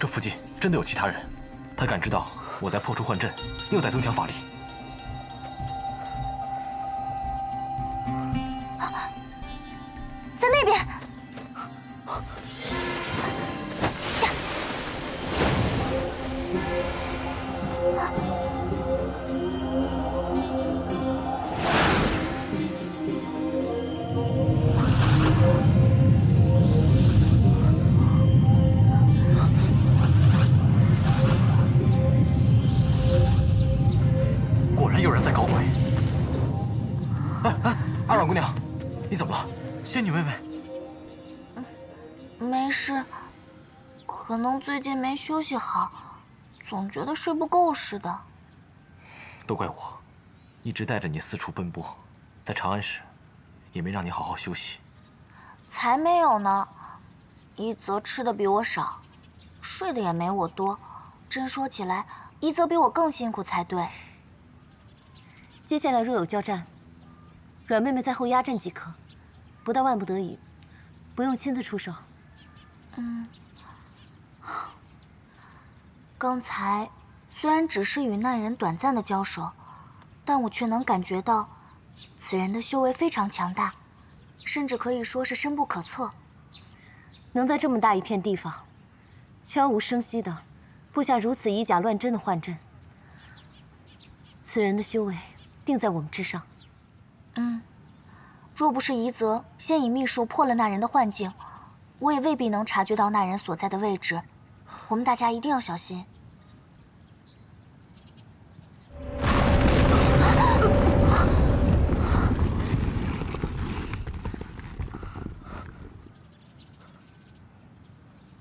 附近真的有其他人，他感知到我在破除幻阵，又在增强法力。在那边。果然有人在搞鬼。哎，阿软姑娘，你怎么了？仙女妹妹，没事，可能最近没休息好，总觉得睡不够似的。都怪我，一直带着你四处奔波，在长安时，也没让你好好休息。才没有呢，一泽吃的比我少，睡的也没我多。真说起来，一泽比我更辛苦才对。接下来若有交战，阮妹妹在后压阵即可，不到万不得已，不用亲自出手。刚才虽然只是与那人短暂的交手，但我却能感觉到，此人的修为非常强大，甚至可以说是深不可测。能在这么大一片地方，悄无声息的布下如此以假乱真的幻阵，此人的修为定在我们之上。若不是夷则先以秘术破了那人的幻境，我也未必能察觉到那人所在的位置。我们大家一定要小心。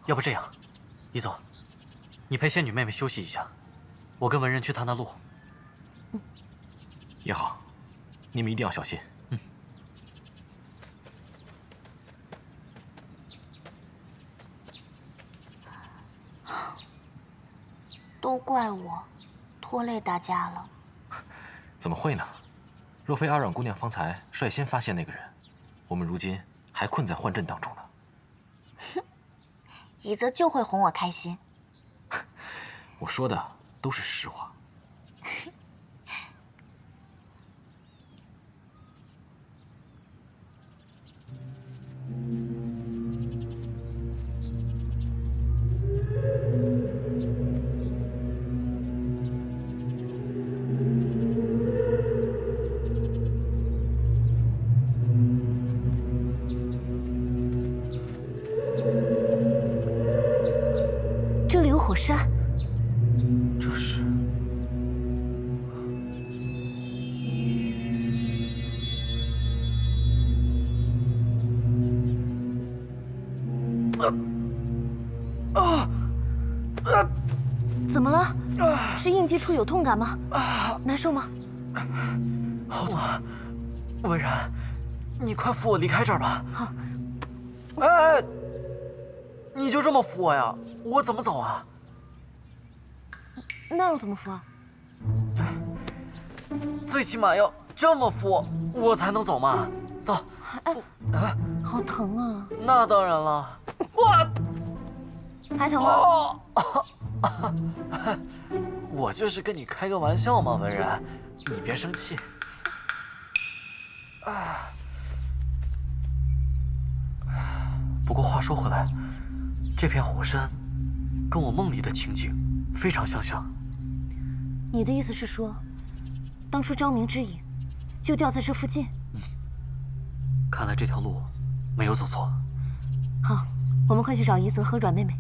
要不这样，夷则，你陪仙女妹妹休息一下，我跟文人去探探路。也好，你们一定要小心。都怪我，拖累大家了。怎么会呢？若非阿软姑娘方才率先发现那个人，我们如今还困在幻阵当中呢。夷则就会哄我开心。我说的都是实话。这里有火山，这是怎么了？是应激处有痛感吗？难受吗？好痛啊！文然，你快扶我离开这儿吧。好。哎，你就这么扶我呀？我怎么走啊？那要怎么扶啊？最起码要这么扶我才能走嘛。走。哎，好疼啊！那当然了。哇！还疼吗？我就是跟你开个玩笑嘛，文然，你别生气。不过话说回来，这片火山跟我梦里的情景非常相像。你的意思是说，当初昭明之影就掉在这附近？看来这条路没有走错。好，我们快去找夷则和阮妹妹。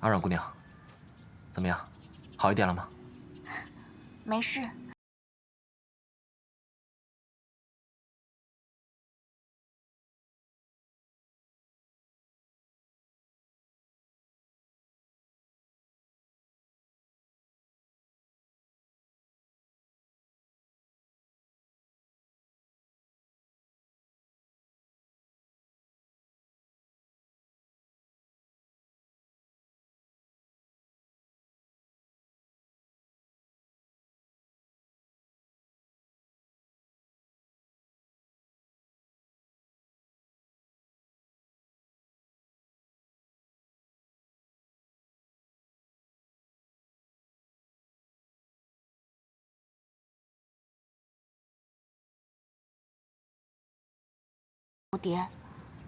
阿软姑娘，怎么样？好一点了吗？没事。蝶，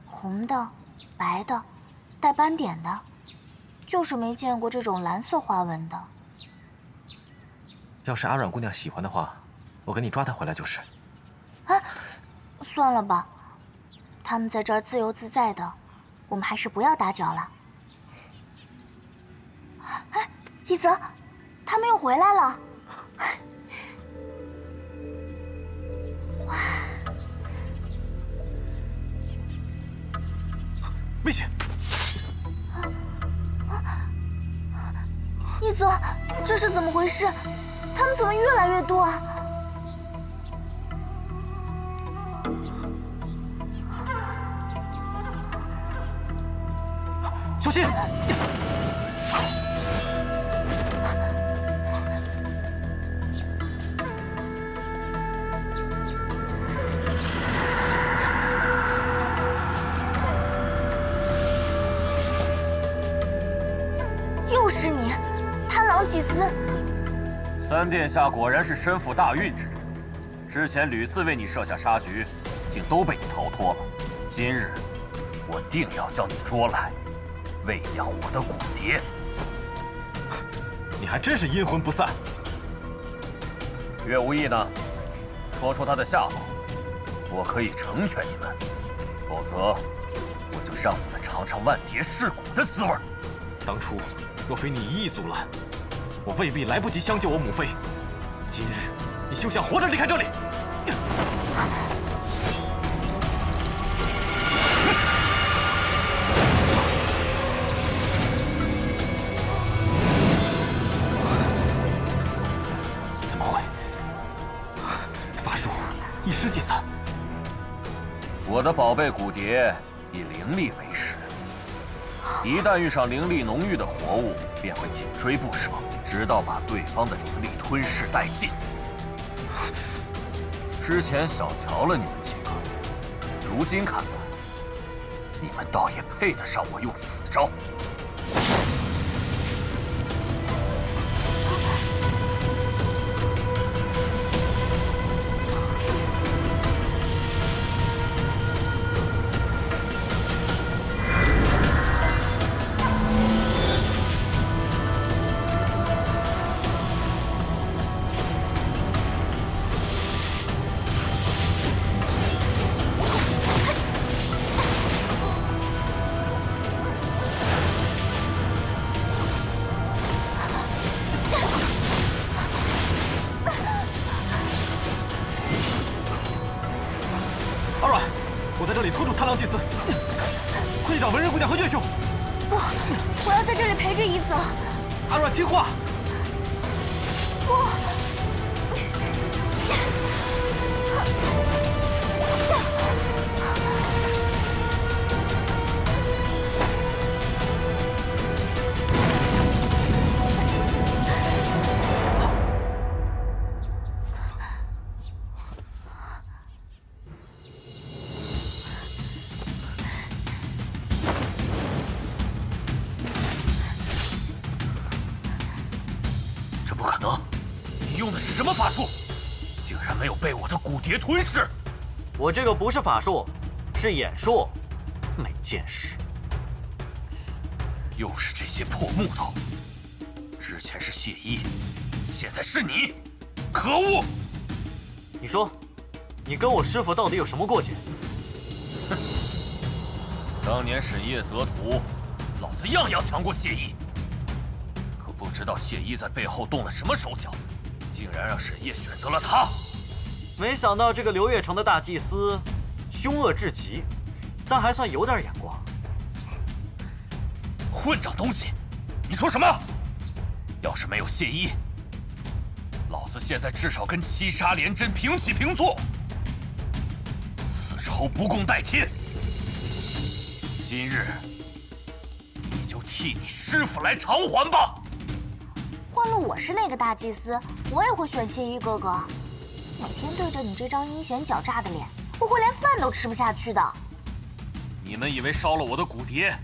红的、白的，带斑点的，就是没见过这种蓝色花纹的。要是阿阮姑娘喜欢的话，我给你抓她回来就是。啊，算了吧，他们在这儿自由自在的，我们还是不要打搅了。哎，一泽，他们又回来了。危险！一泽，这是怎么回事？他们怎么越来越多啊？小心！又是你，贪狼祭司！三殿下果然是身负大运之人，之前屡次为你设下杀局，竟都被你逃脱了。今日，我定要将你捉来，喂养我的骨蝶。你还真是阴魂不散。岳无义呢？说出他的下落，我可以成全你们；否则，我就让你们尝尝万蝶噬骨的滋味。当初若非你一意阻拦，我未必来不及相救我母妃。今日你休想活着离开这里！怎么会？法术一失即散。我的宝贝骨蝶以灵力为食，一旦遇上灵力浓郁的活物，便会紧追不舍，直到把对方的灵力吞噬殆尽。之前小瞧了你们几个，如今看来，你们倒也配得上我用此招。阿阮，我在这里拖住贪狼祭司，快去找文人姑娘和岳兄。不，我要在这里陪着一泽。阿阮，听话。不。这不可能！你用的是什么法术？竟然没有被我的骨蝶吞噬！我这个不是法术，是眼术，没见识。又是这些破木头！之前是谢衣，现在是你！可恶！你说，你跟我师傅到底有什么过节？哼！当年沈夜择途，老子样样强过谢衣。可不知道谢衣在背后动了什么手脚，竟然让沈夜选择了他。没想到这个流月城的大祭司，凶恶至极，但还算有点眼光。混账东西！你说什么？要是没有谢衣，老子现在至少跟七杀连真平起平坐。此仇不共戴天。今日，你就替你师傅来偿还吧。换了我是那个大祭司，我也会选谢衣哥哥。每天对着你这张阴险狡诈的脸，我会连饭都吃不下去的。你们以为烧了我的骨蝶，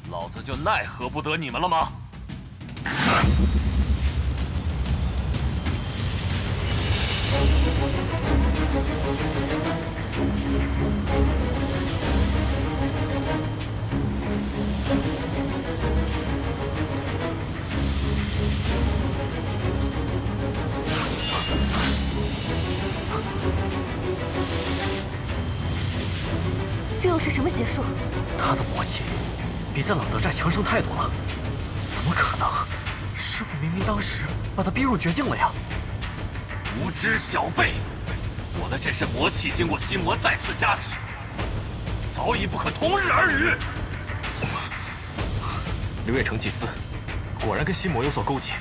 老子就奈何不得你们了吗？邪术。他的魔气比在冷德寨强盛太多了，怎么可能？师傅明明当时把他逼入绝境了呀！无知小辈，我的这身魔气经过心魔再次加持，早已不可同日而语。刘月成祭司，果然跟心魔有所勾结。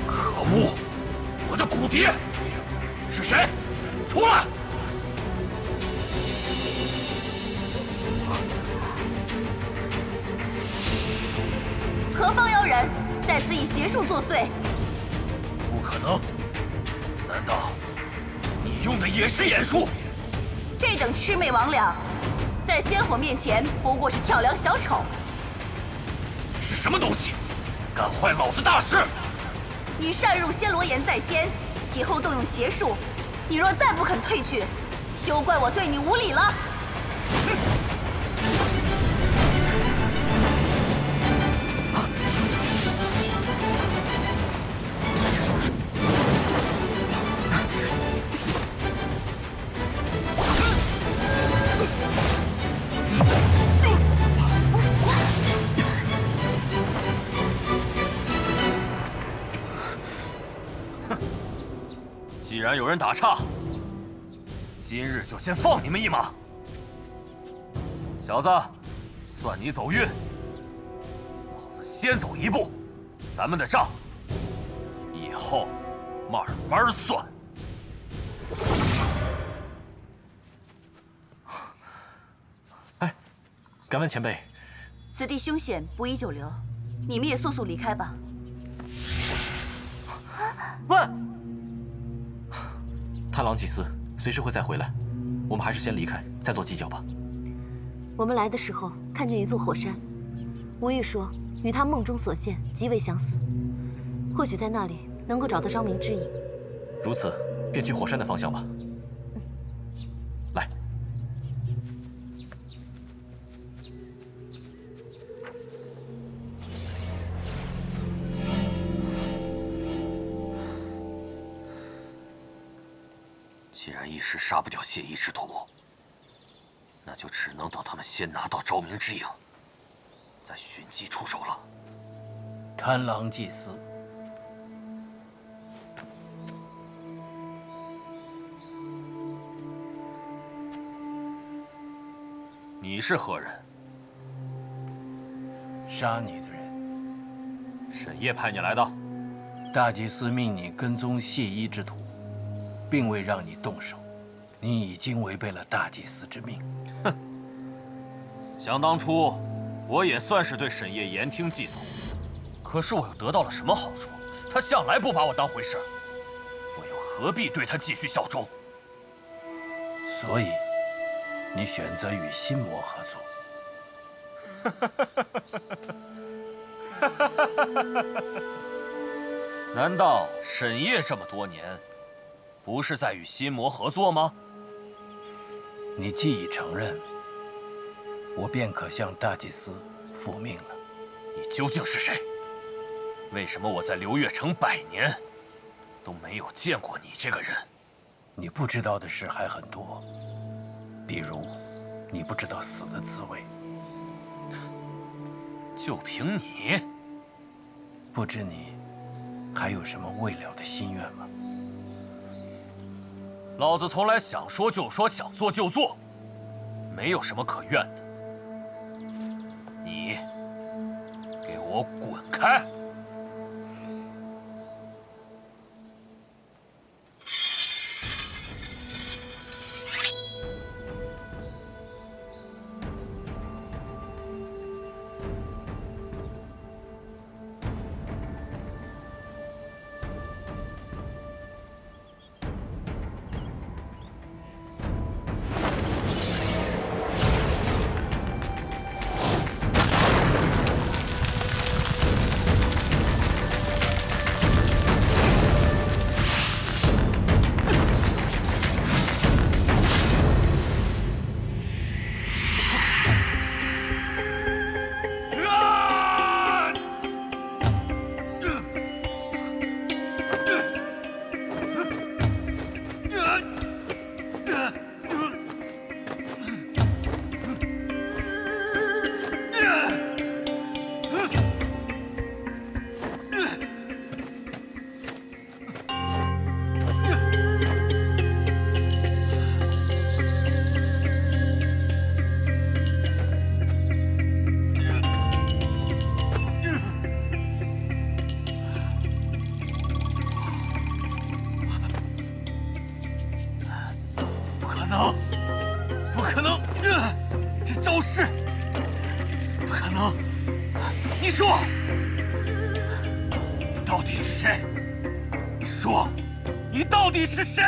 可恶！我的骨蝶是谁？出来！何方妖人在此以邪术作祟？不可能！难道你用的也是眼术？这等魑魅魍魉，在仙火面前不过是跳梁小丑。是什么东西？敢坏老子大事！你擅入仙罗岩在先，其后动用邪术，你若再不肯退去，休怪我对你无礼了。既然有人打岔，今日就先放你们一马。小子，算你走运。老子先走一步，咱们的账以后慢慢算。哎，敢问前辈，此地凶险，不宜久留，你们也速速离开吧。喂！贪狼祭司随时会再回来，我们还是先离开，再做计较吧。我们来的时候看见一座火山，无意说与他梦中所见极为相似，或许在那里能够找到昭明之影。如此，便去火山的方向吧。来，既然一时杀不掉谢意之徒，那就只能等他们先拿到昭明之影，再寻机出手了。贪狼祭司，你是何人？杀你的人，沈烨派你来的。大祭司命你跟踪谢衣之徒，并未让你动手，你已经违背了大祭司之命。哼！想当初，我也算是对沈烨言听计从，可是我又得到了什么好处？他向来不把我当回事，我又何必对他继续效忠？所以，你选择与心魔合作。难道沈烨这么多年，不是在与心魔合作吗？你既已承认，我便可向大祭司复命了。你究竟是谁？为什么我在流月城100年，都没有见过你这个人？你不知道的事还很多，比如，你不知道死的滋味。就凭你，不知你还有什么未了的心愿吗？老子从来想说就说，想做就做，没有什么可怨的。你我滚开！不可能！这招式不可能！你说，你到底是谁？你说，你到底是谁？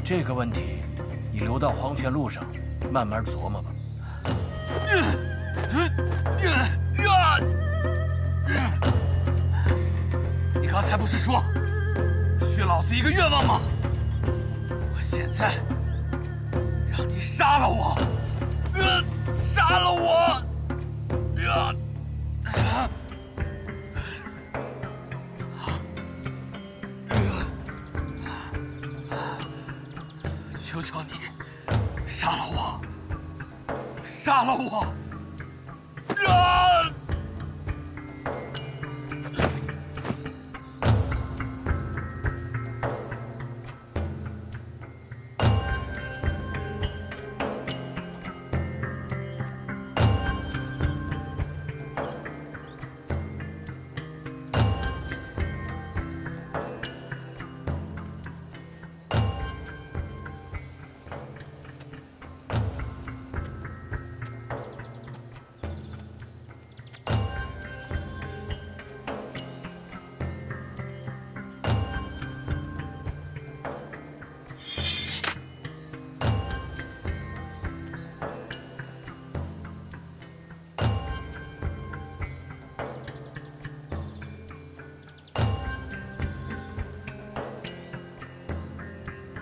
这个问题，你留到黄泉路上慢慢琢磨吧。你刚才不是说许老子一个愿望吗？我现在让你杀了我，杀了我！求求你，杀了我！杀了我！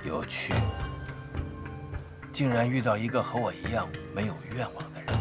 有趣，竟然遇到一个和我一样没有愿望的人。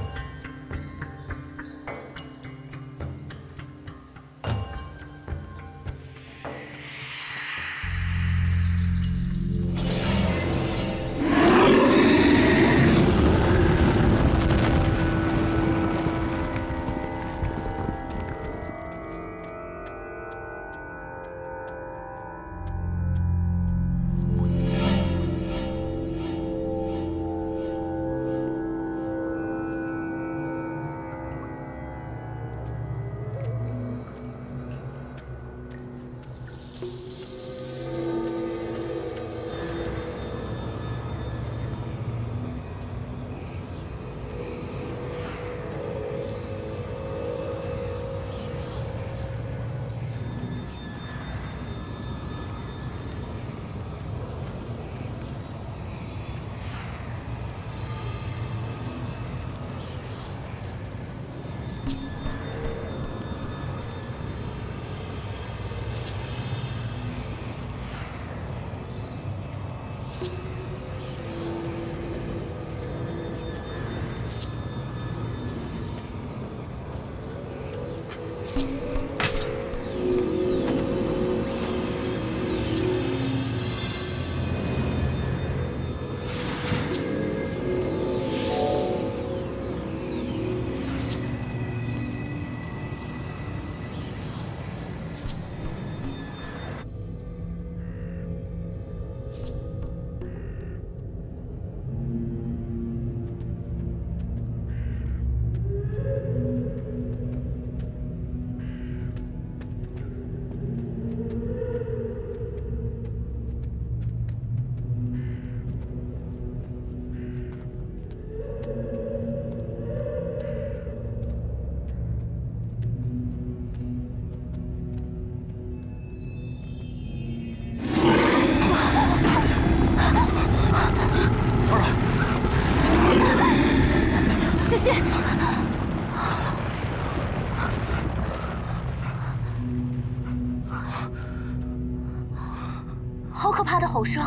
好可怕的吼声！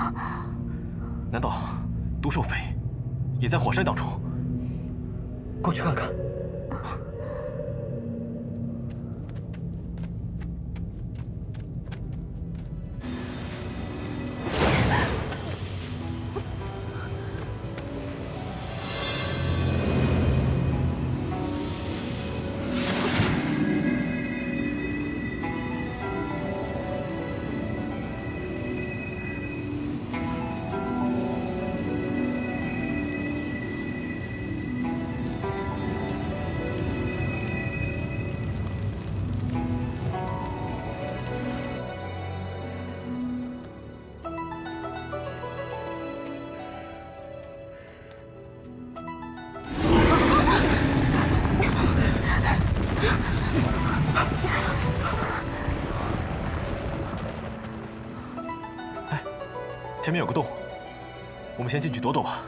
难道毒兽匪也在火山当中？过去看看。前面有个洞，我们先进去躲躲吧。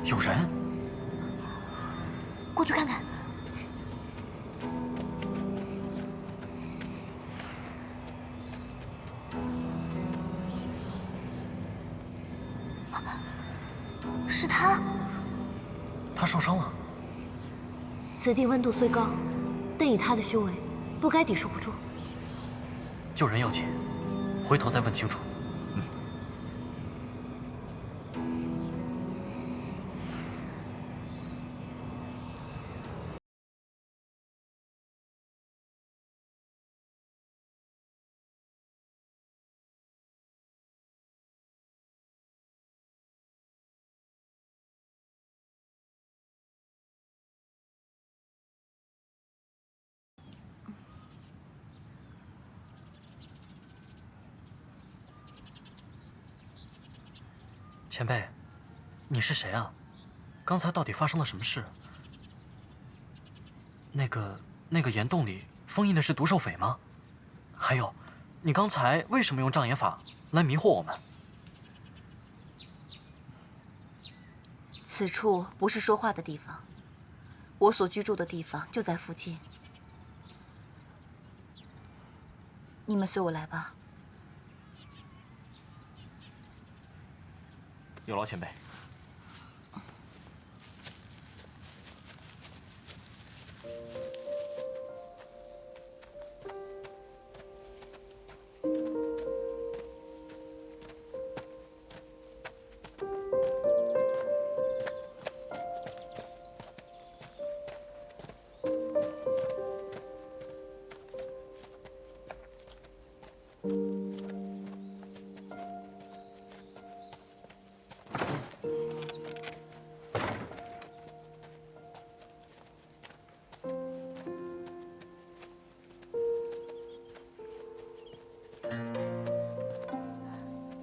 有人，过去看看。是他，他受伤了。此地温度虽高，但以他的修为，不该抵受不住。救人要紧，回头再问清楚。前辈，你是谁啊？刚才到底发生了什么事？那个岩洞里封印的是毒兽匪吗？还有，你刚才为什么用障眼法来迷惑我们？此处不是说话的地方，我所居住的地方就在附近。你们随我来吧。有劳前辈。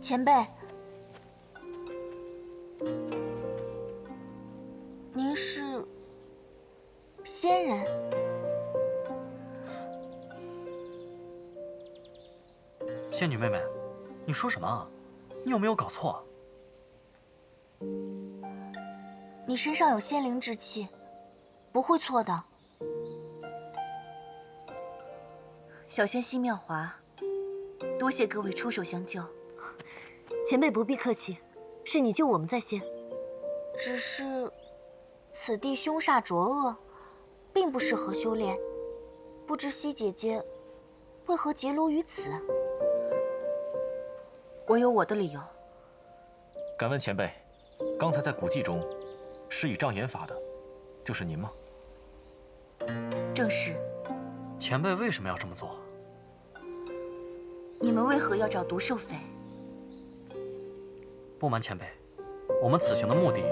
前辈，您是？仙人？仙女妹妹，你说什么啊？你有没有搞错？你身上有仙灵之气，不会错的。小仙溪妙华，多谢各位出手相救。前辈不必客气，是你救我们在先。只是，此地凶煞浊恶，并不适合修炼。不知西姐姐为何结庐于此？我有我的理由。敢问前辈，刚才在古迹中施以障眼法的，就是您吗？正是。前辈为什么要这么做？你们为何要找毒兽匪？不瞒前辈，我们此行的目的，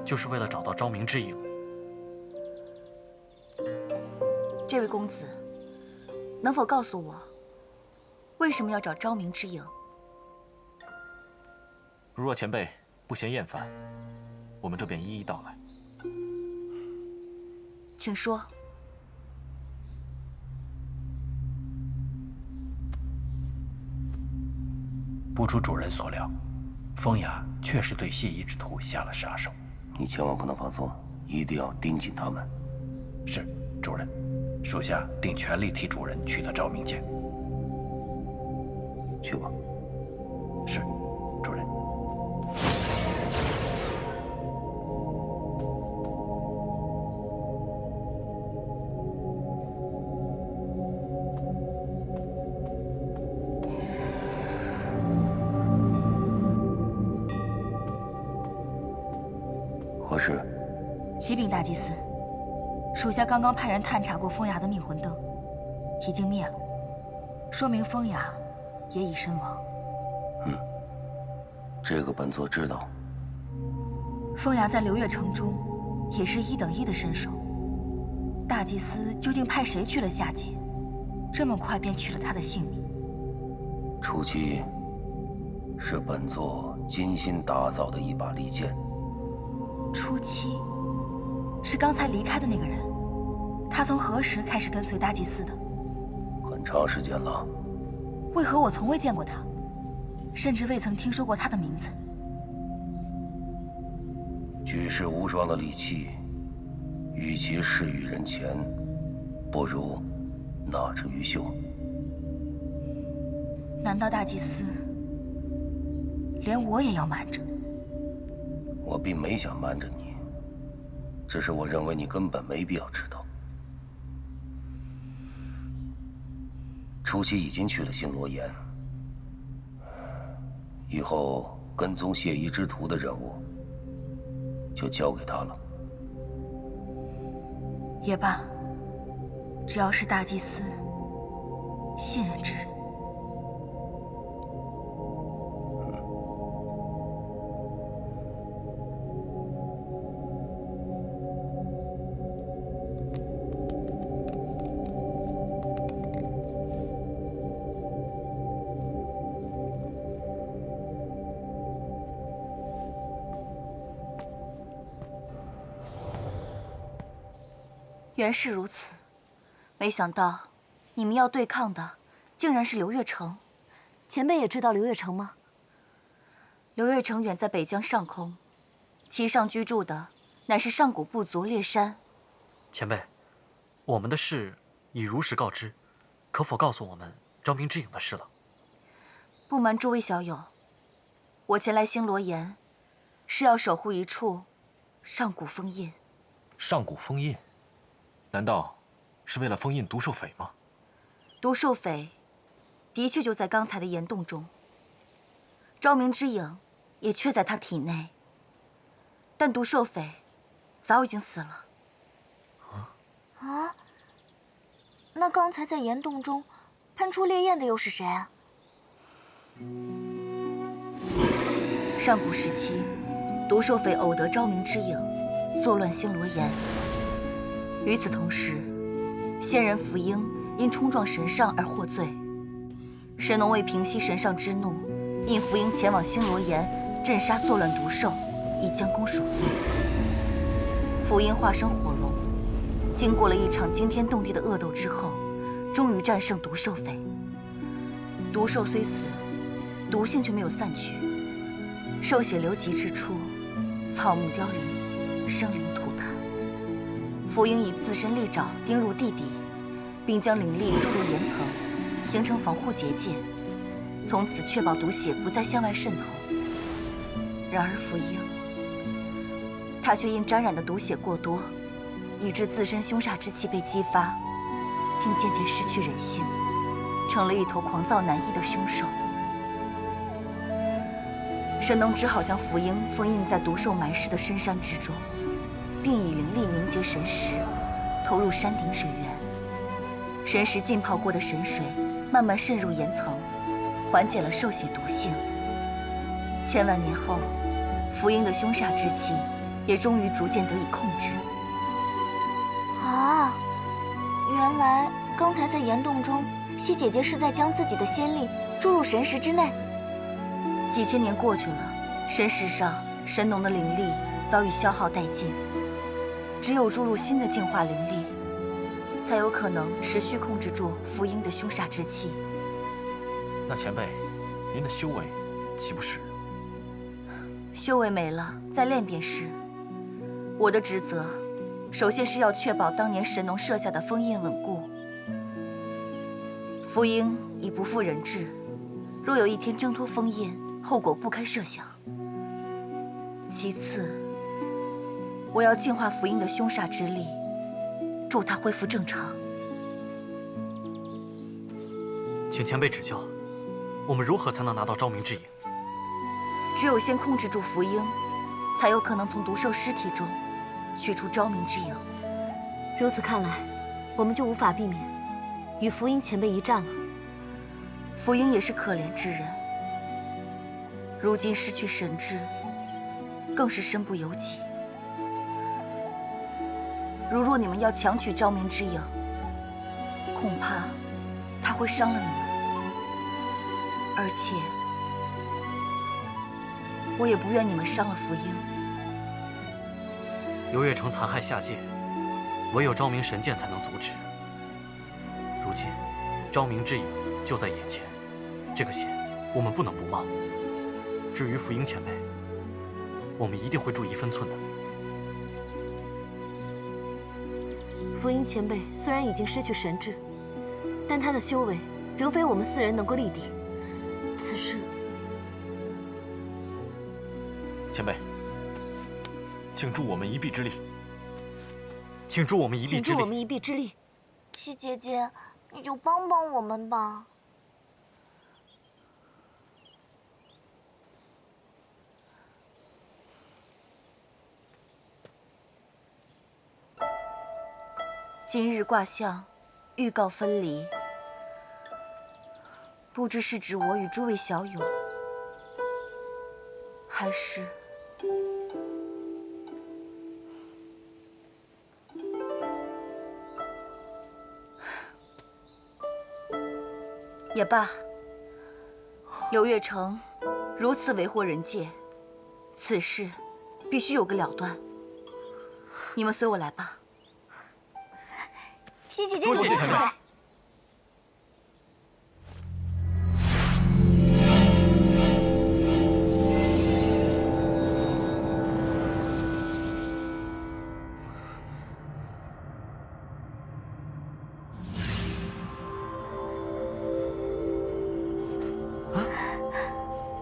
就是为了找到昭明之影。这位公子，能否告诉我，为什么要找昭明之影？如若前辈不嫌厌烦，我们这便一一道来。请说。不出主人所料，风雅确实对谢夷之徒下了杀手。你千万不能放松，一定要盯紧他们。是，主人。属下定全力替主人取得昭明剑。去吧。是，主人。何事？启禀大祭司，属下刚刚派人探查过风雅的命魂灯，已经灭了，说明风雅也已身亡。这个本座知道。风雅在流月城中也是1等1的身手，大祭司究竟派谁去了下界，这么快便取了他的性命？初期是本座精心打造的一把利剑。初期是刚才离开的那个人，他从何时开始跟随大祭司的？很长时间了。为何我从未见过他，甚至未曾听说过他的名字？举世无双的利器，与其施于人前，不如纳之于袖。难道大祭司连我也要瞒着？我并没想瞒着你，只是我认为你根本没必要知道。初期已经去了新罗岩，以后跟踪谢夷之徒的任务就交给他了。也罢，只要是大祭司信任之人。原是如此，没想到你们要对抗的竟然是流月城。前辈也知道流月城吗？流月城远在北疆上空，其上居住的乃是上古部族猎山。前辈，我们的事已如实告知，可否告诉我们昭明之影的事了？不瞒诸位小友，我前来星罗岩，是要守护一处上古封印。上古封印？难道是为了封印毒兽匪吗？毒兽匪的确就在刚才的岩洞中，昭明之影也确在他体内，但毒兽匪早已经死了。啊？那刚才在岩洞中喷出烈焰的又是谁啊？上古时期，毒兽匪偶得昭明之影，作乱星罗岩。与此同时，仙人福英因冲撞神上而获罪。神农为平息神上之怒，引福英前往星罗岩镇杀作乱毒兽，以将功赎罪。福英化身火龙，经过了一场惊天动地的恶斗之后，终于战胜毒兽匪。毒兽虽死，毒性却没有散去。兽血流疾之处，草木凋零，生灵涂炭。福英以自身利爪钉入地底，并将灵力注入岩层，形成防护结界，从此确保毒血不再向外渗透。然而福英，他却因沾染的毒血过多，以致自身凶煞之气被激发，竟渐渐失去人性，成了一头狂躁难抑的凶兽。神农只好将福英封印在毒兽埋尸的深山之中，并以灵力凝结神石，投入山顶水源。神石浸泡过的神水慢慢渗入岩层，缓解了兽血毒性。千万年后，福英的凶煞之气也终于逐渐得以控制。啊，原来刚才在岩洞中，西姐姐是在将自己的仙力注入神石之内。几千年过去了，神石上神农的灵力早已消耗殆尽，只有注入新的净化灵力，才有可能持续控制住福英的凶煞之气。那前辈，您的修为岂不是？修为没了，再练便是。我的职责，首先是要确保当年神农设下的封印稳固。福英已不负人质，若有一天挣脱封印，后果不堪设想。其次，我要净化福英的凶煞之力，助他恢复正常。请前辈指教，我们如何才能拿到昭明之影？只有先控制住福英，才有可能从毒兽尸体中取出昭明之影。如此看来，我们就无法避免与福英前辈一战了。福英也是可怜之人，如今失去神智，更是身不由己。如若你们要强取昭明之影，恐怕他会伤了你们，而且我也不愿你们伤了福英。刘月成残害下界，唯有昭明神剑才能阻止。如今，昭明之影就在眼前，这个险我们不能不冒。至于福英前辈，我们一定会注意分寸的。福英前辈虽然已经失去神智，但他的修为仍非我们四人能够力敌。此事，前辈，请助我们一臂之力。请助我们一臂之力。请助我们一臂之力。西姐姐，你就帮帮我们吧。今日卦象，预告分离。不知是指我与诸位小友，还是……也罢，刘月成如此为祸人界，此事必须有个了断。你们随我来吧。西姐姐，多谢前辈。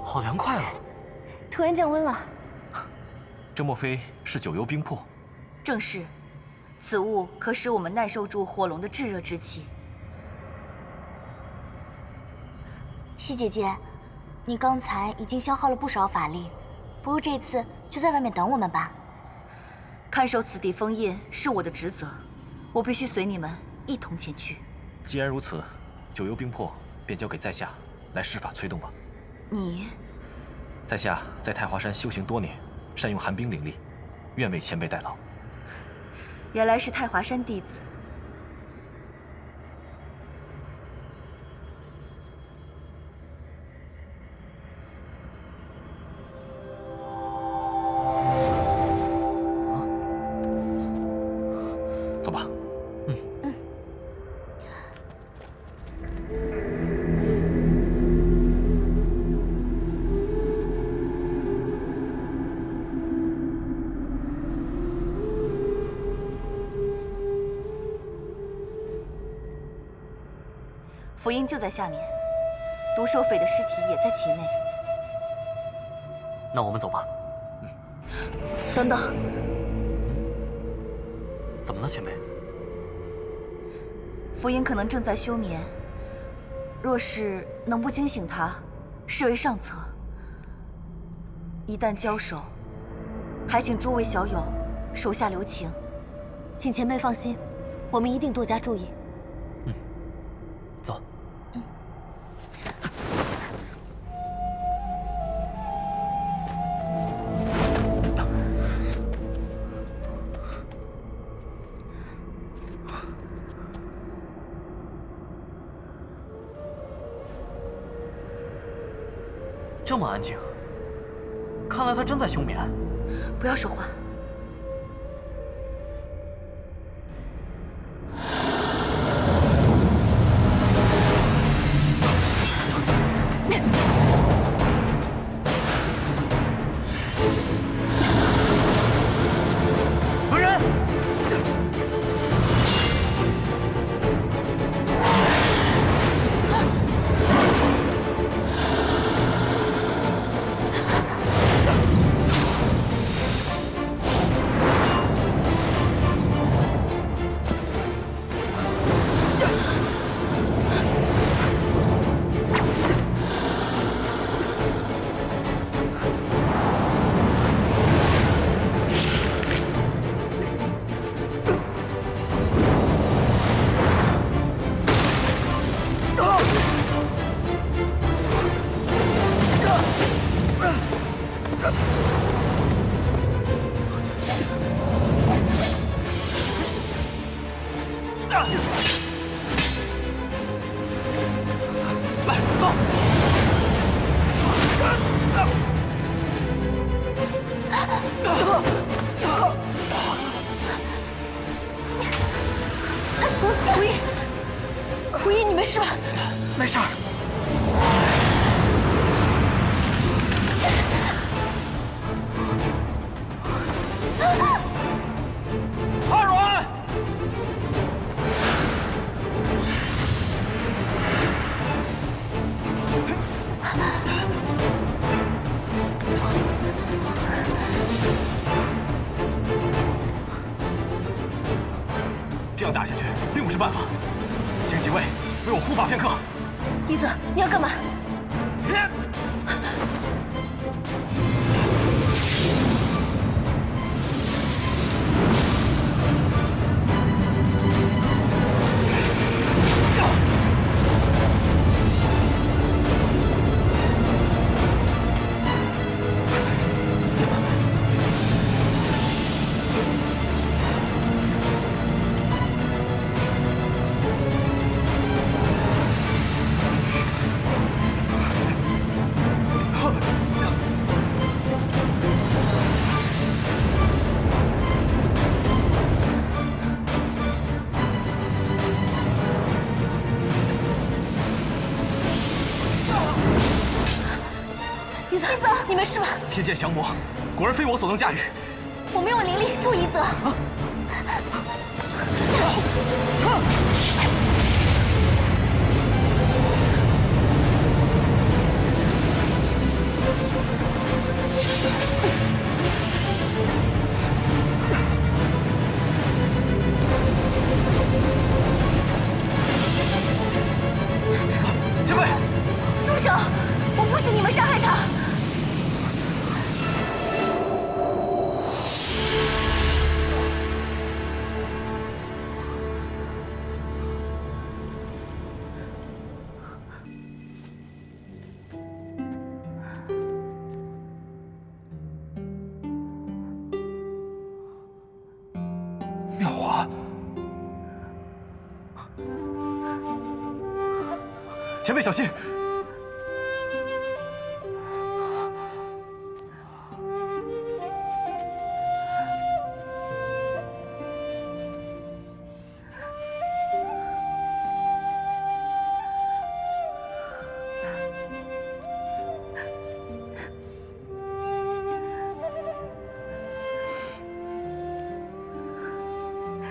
好凉快啊！突然降温了。这莫非是九幽冰魄？正是，此物可使我们耐受住火龙的炙热之气。西姐姐，你刚才已经消耗了不少法力，不如这次就在外面等我们吧。看守此地封印是我的职责，我必须随你们一同前去。既然如此，九幽冰魄便交给在下来施法催动吧。你，在下在太华山修行多年，善用寒冰灵力，愿为前辈代劳。原来是太华山弟子。走吧。福音就在下面，毒兽匪的尸体也在其内。那我们走吧。等等，怎么了，前辈？福音可能正在休眠，若是能不惊醒他，视为上策。一旦交手，还请诸位小友手下留情。请前辈放心，我们一定多加注意。走。这么安静，看来他真在休眠。不要说话。有人！来，走！胡一，胡一，你没事吧？没事儿。阿软！这样打下去并不是办法，请几位为我护法片刻。一泽，你要干嘛？一泽，你没事吧？天剑降魔，果然非我所能驾驭。我没有灵力助一泽。前辈，住手！我不许你们伤害他！妙华，前辈小心！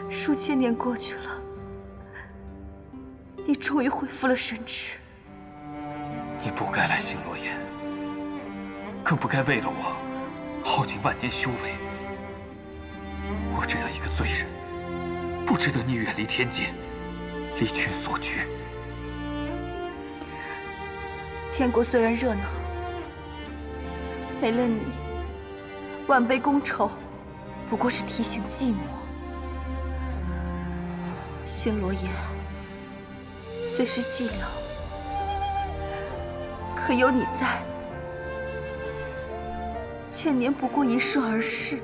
数千年过去了，你终于恢复了神智。你不该来星罗岩，更不该为了我耗尽万年修为。我这样一个罪人，不值得你远离天界，离群索居。天国虽然热闹，没了你，万杯觥筹不过是提醒寂寞。星罗岩虽是寂寥，可有你在，千年不过一瞬而逝。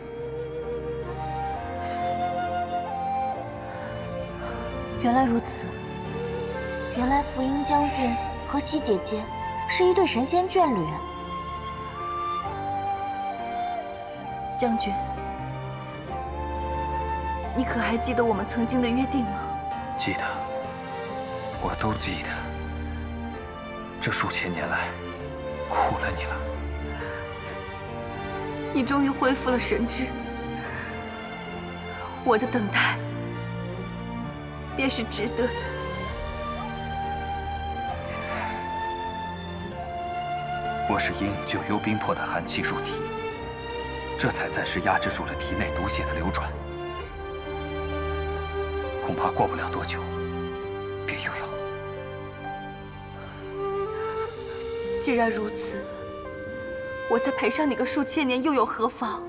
原来如此，原来福英将军和西姐姐是一对神仙眷侣。将军，你可还记得我们曾经的约定吗？记得，我都记得。这数千年来，苦了你了。你终于恢复了神智，我的等待便是值得的。我是因九幽冰魄的寒气入体，这才暂时压制住了体内毒血的流转。恐怕过不了多久，便又要。既然如此，我再陪上你个数千年又有何妨？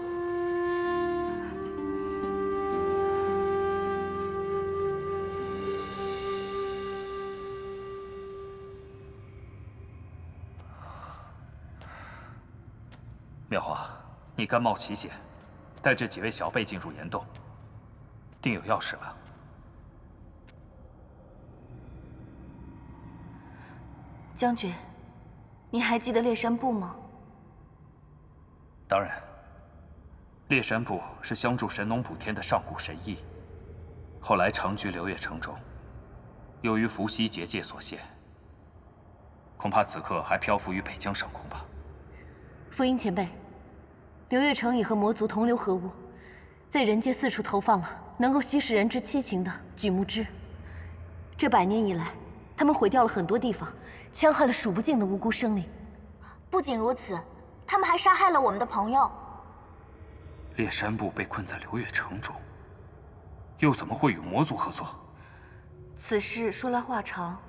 妙华，你甘冒奇险，带这几位小辈进入岩洞，定有要事吧？将军，你还记得烈山部吗？当然，烈山部是相助神农补天的上古神医，后来长居流月城中，由于伏羲结界所限，恐怕此刻还漂浮于北疆上空吧。福英前辈，流月城已和魔族同流合污，在人界四处投放了能够吸食人之七情的榉木枝。这100年以来，他们毁掉了很多地方，戕害了数不尽的无辜生灵。不仅如此，他们还杀害了我们的朋友。烈山部被困在流月城中，又怎么会与魔族合作？此事说来话长，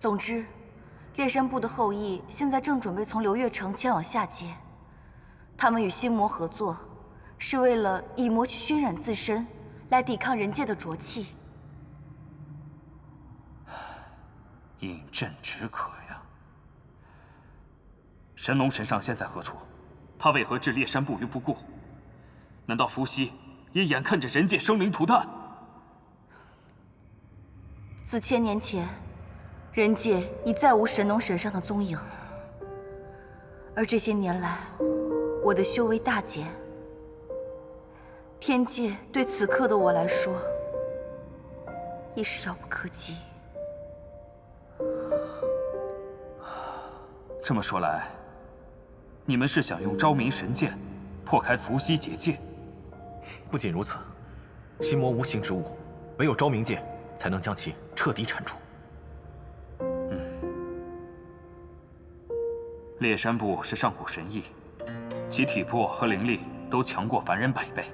总之，烈山部的后裔现在正准备从流月城前往下界。他们与星魔合作，是为了以魔去熏染自身，来抵抗人界的浊气。饮鸩止渴呀！神农神上现在何处？他为何置烈山部于不顾？难道伏羲也眼看着人界生灵涂炭？自1000年前，人界已再无神农神上的踪影，而这些年来，我的修为大减。天界对此刻的我来说，已是遥不可及。这么说来，你们是想用昭明神剑破开伏羲结界？不仅如此，心魔无形之物，唯有昭明剑才能将其彻底铲除。烈山部是上古神异，其体魄和灵力都强过凡人100倍。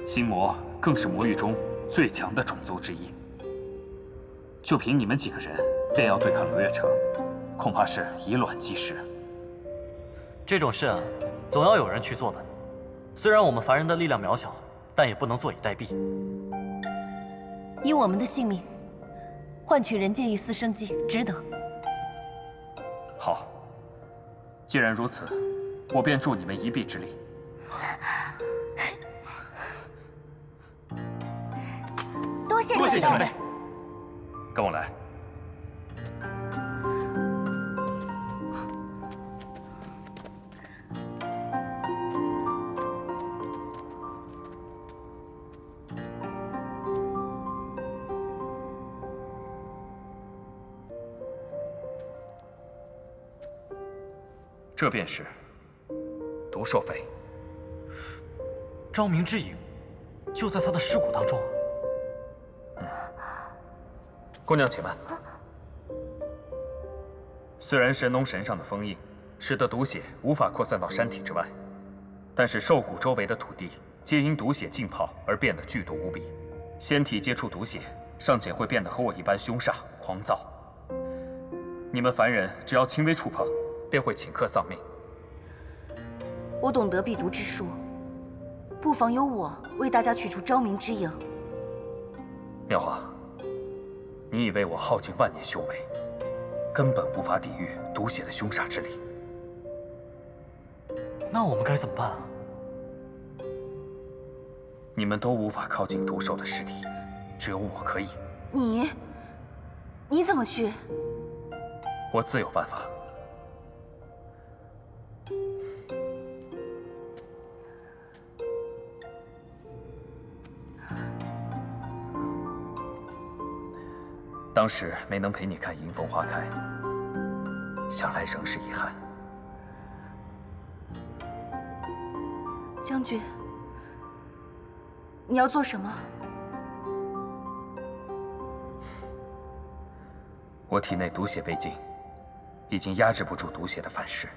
心魔更是魔域中最强的种族之一。就凭你们几个人，便要对抗流月城，恐怕是以卵击石。这种事啊，总要有人去做的。虽然我们凡人的力量渺小，但也不能坐以待毙。以我们的性命换取人界一丝生机，值得。好，既然如此，我便助你们一臂之力。多谢多谢前辈。跟我来。这便是毒兽肺。昭明之影就在他的尸骨当中。姑娘，且慢。虽然神农神上的封印使得毒血无法扩散到山体之外，但是兽谷周围的土地皆因毒血浸泡而变得剧毒无比。仙体接触毒血，尚且会变得和我一般凶煞狂躁。你们凡人只要轻微触碰，便会顷刻丧命。我懂得避毒之术，不妨由我为大家取出昭明之影。妙华，你以为我耗尽万年修为，根本无法抵御毒血的凶煞之力？那我们该怎么办啊？你们都无法靠近毒兽的尸体，只有我可以。你怎么去？我自有办法。当时没能陪你看迎风花开，想来仍是遗憾。将军，你要做什么？我体内毒血未尽，已经压制不住毒血的反噬，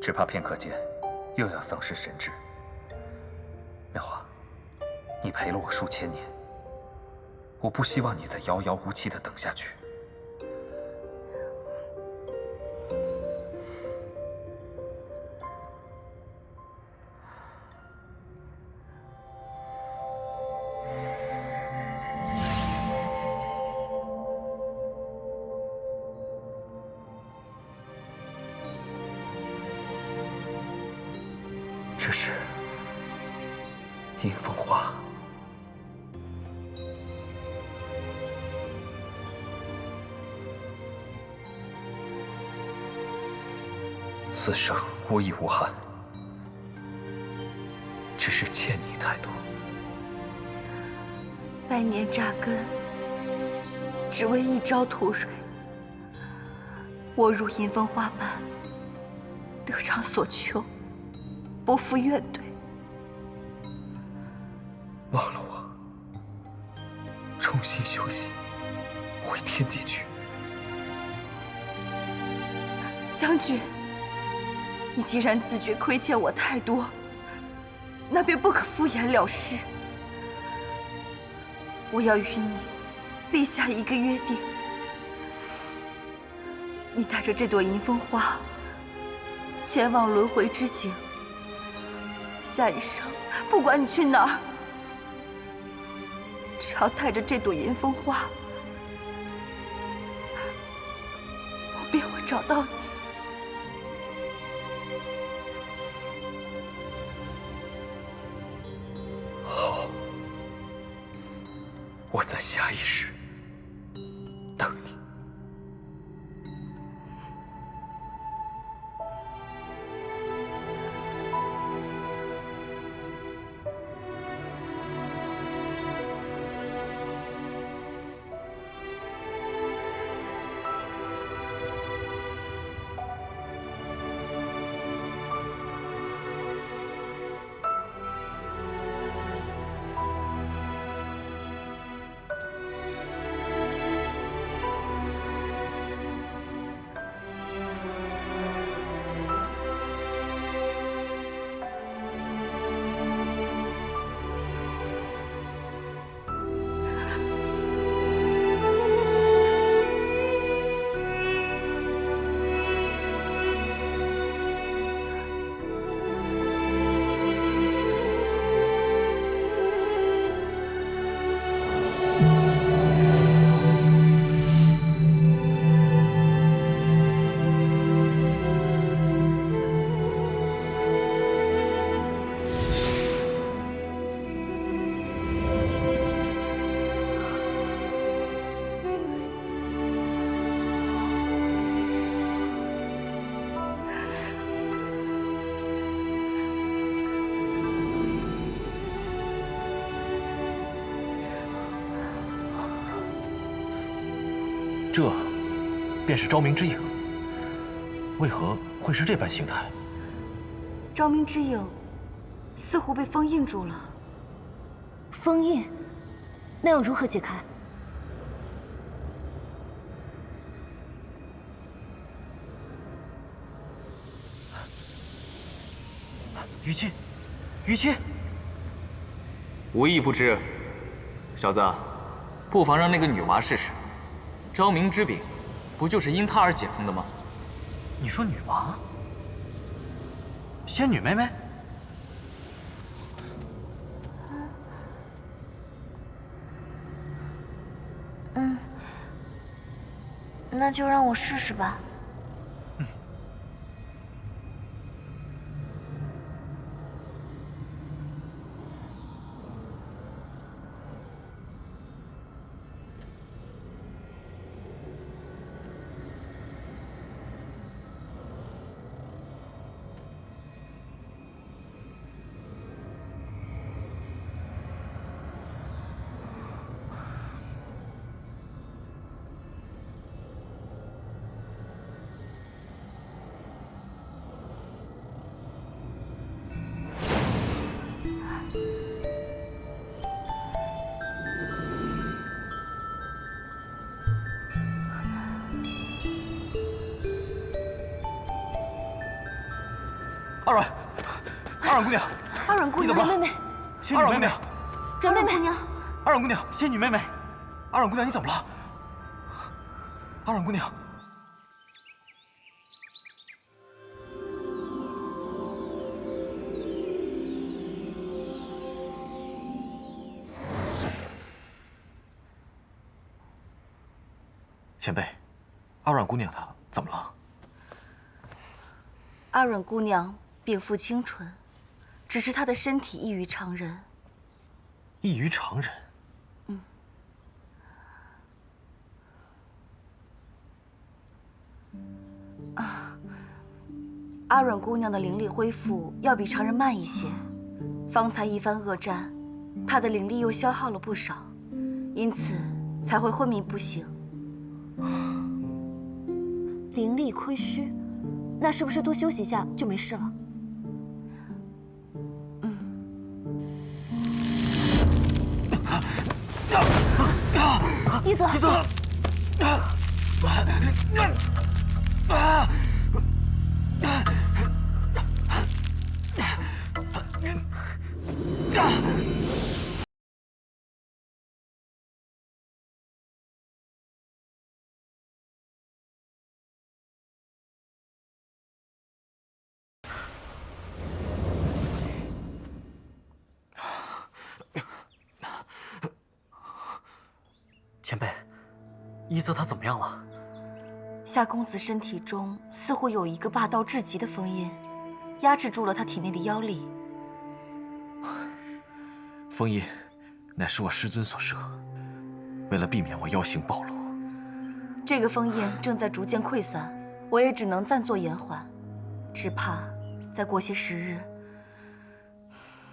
只怕片刻间又要丧失神智。妙华，你陪了我数千年，我不希望你再遥遥无期地等下去。这是迎风花。此生无益无憾，只是欠你太多。百年扎根，只为一朝吐蕊。我如迎风花般，得偿所求，不负怨怼。忘了我，重新修行，回天界去。将军，你既然自觉亏欠我太多，那便不可敷衍了事。我要与你立下一个约定：你带着这朵迎风花前往轮回之境，下一生不管你去哪儿，只要带着这朵迎风花，我便会找到你。好，我在下一世等你。这便是昭明之影，为何会是这般形态？昭明之影似乎被封印住了。封印，那要如何解开？虞姬，虞姬，无意不知，小子，不妨让那个女娃试试。昭明之柄，不就是因她而解封的吗？你说女娃？仙女妹妹？那就让我试试吧。阿软姑娘，阿软姑娘，阮妹妹，仙女妹妹，阮妹妹，阿软姑娘，仙女妹妹，阿软姑娘，你怎么了？阿软姑娘，前辈，阿软姑娘她怎么了？阿软姑娘禀赋清纯，只是她的身体异于常人。异于常人。阿软姑娘的灵力恢复要比常人慢一些，方才一番恶战，她的灵力又消耗了不少，因此才会昏迷不醒。灵力亏虚，那是不是多休息一下就没事了？一泽，一泽，前辈，一泽他怎么样了？夏公子身体中似乎有一个霸道至极的封印，压制住了他体内的妖力。封印乃是我师尊所设，为了避免我妖行暴露，这个封印正在逐渐溃散，我也只能暂作延缓，只怕再过些时日，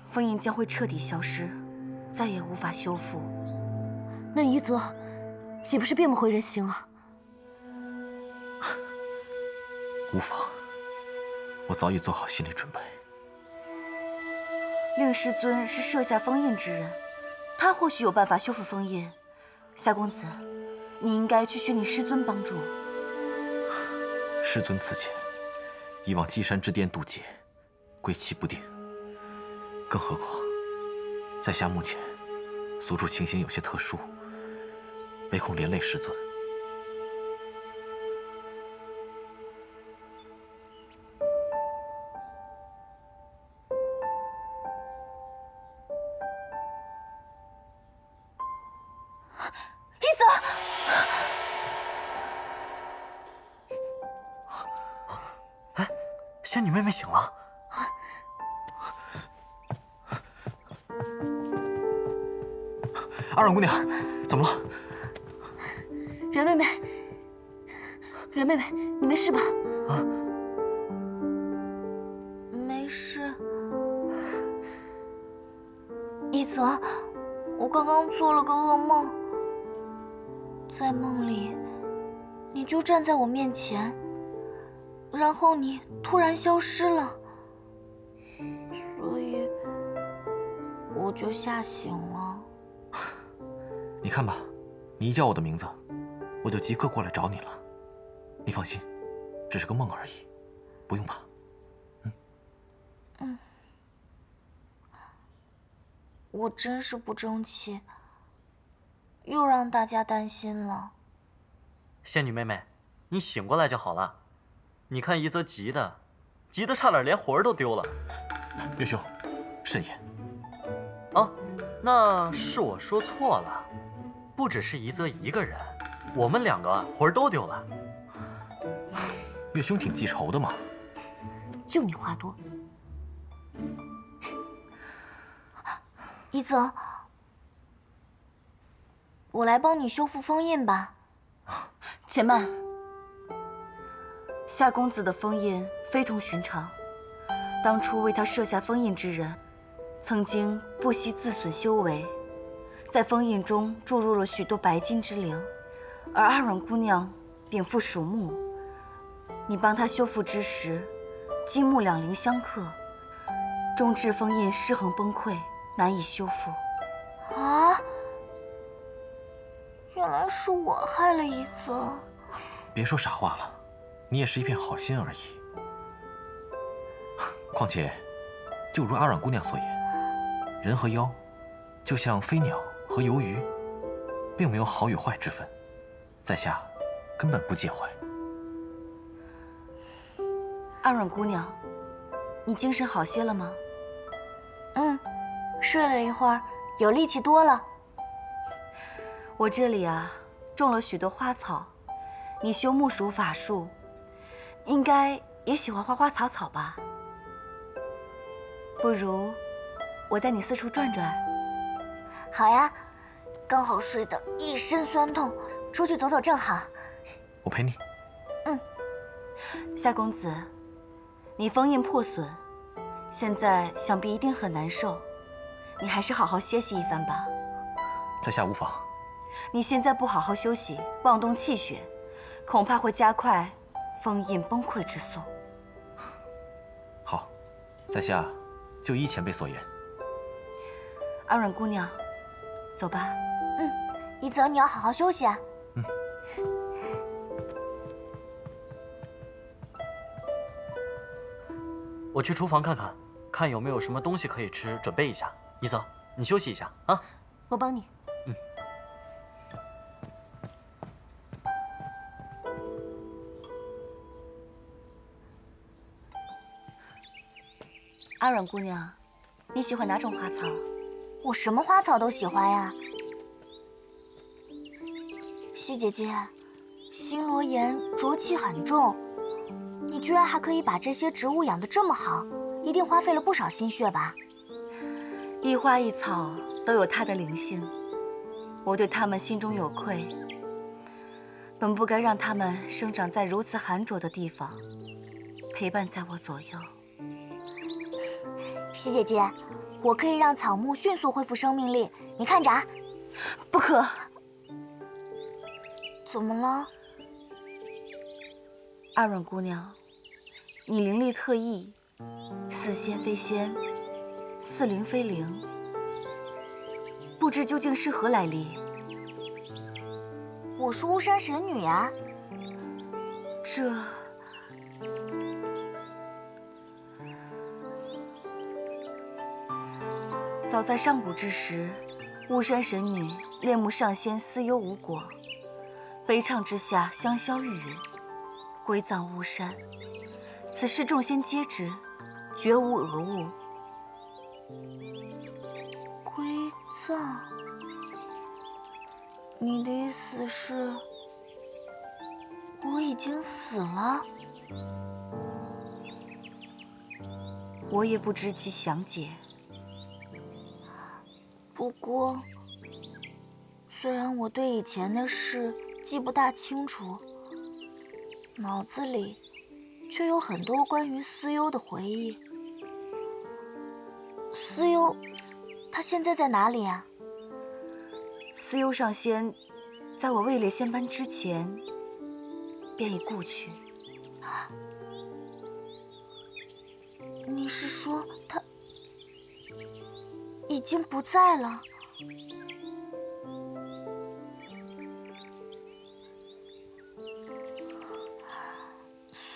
封印将会彻底消失，再也无法修复。那一泽岂不是变不回人形了？无妨，我早已做好心理准备。令师尊是设下封印之人，他或许有办法修复封印。夏公子，你应该去寻你师尊帮助。师尊此前已往积山之巅渡劫，归期不定。更何况，在下目前所处情形有些特殊，唯恐连累师尊。一泽，哎，仙女妹妹醒了。阿软姑娘，怎么了？阮妹妹，阮妹妹，你没事吧？啊，没事。一泽，我刚刚做了个噩梦，在梦里，你就站在我面前，然后你突然消失了，所以我就吓醒了。你看吧，你一叫我的名字，我就即刻过来找你了。你放心，只是个梦而已，不用怕。我真是不争气，又让大家担心了。仙女妹妹，你醒过来就好了。你看一泽急的差点连魂儿都丢了。岳兄，慎言。啊，那是我说错了，不只是一泽一个人，我们2个魂儿都丢了。岳兄挺记仇的嘛。就你话多。一泽，我来帮你修复封印吧。且慢，夏公子的封印非同寻常。当初为他设下封印之人，曾经不惜自损修为，在封印中注入了许多白金之灵，而阿软姑娘禀赋属木，你帮她修复之时，金木两灵相克，终致封印失衡崩溃，难以修复。啊！原来是我害了一泽。别说傻话了，你也是一片好心而已。况且，就如阿软姑娘所言，人和妖，就像飞鸟和游鱼，并没有好与坏之分，在下根本不介怀。阿软姑娘，你精神好些了吗？睡了一会儿，有力气多了。我这里啊，种了许多花草，你修木属法术，应该也喜欢花花草草吧？不如我带你四处转转。好呀，刚好睡得一身酸痛，出去走走正好。我陪你。夏公子，你封印破损，现在想必一定很难受，你还是好好歇息一番吧。在下无妨。你现在不好好休息，妄动气血，恐怕会加快封印崩溃之速。好，在下就依前辈所言。阿软姑娘，走吧。一泽，你要好好休息啊。我去厨房看看，看有没有什么东西可以吃，准备一下。一泽，你休息一下啊。我帮你。阿软姑娘，你喜欢哪种花草？我什么花草都喜欢呀。西姐姐，星罗岩浊气很重，你居然还可以把这些植物养得这么好，一定花费了不少心血吧？一花一草都有它的灵性，我对它们心中有愧，本不该让它们生长在如此寒浊的地方，陪伴在我左右。西姐姐，我可以让草木迅速恢复生命力，你看着啊。不可！怎么了？阿软姑娘，你灵力特异，似仙非仙，似灵非灵，不知究竟是何来历？我是巫山神女呀。这……早在上古之时，巫山神女恋慕上仙思忧无果，悲怆之下香消玉殒，归葬巫山。此事众仙皆知，绝无讹误。归葬？你的意思是，我已经死了？我也不知其详解。不过，虽然我对以前的事记不大清楚，脑子里却有很多关于思忧的回忆。思忧，他现在在哪里啊？思忧上仙，在我位列仙班之前，便已故去。你是说他已经不在了？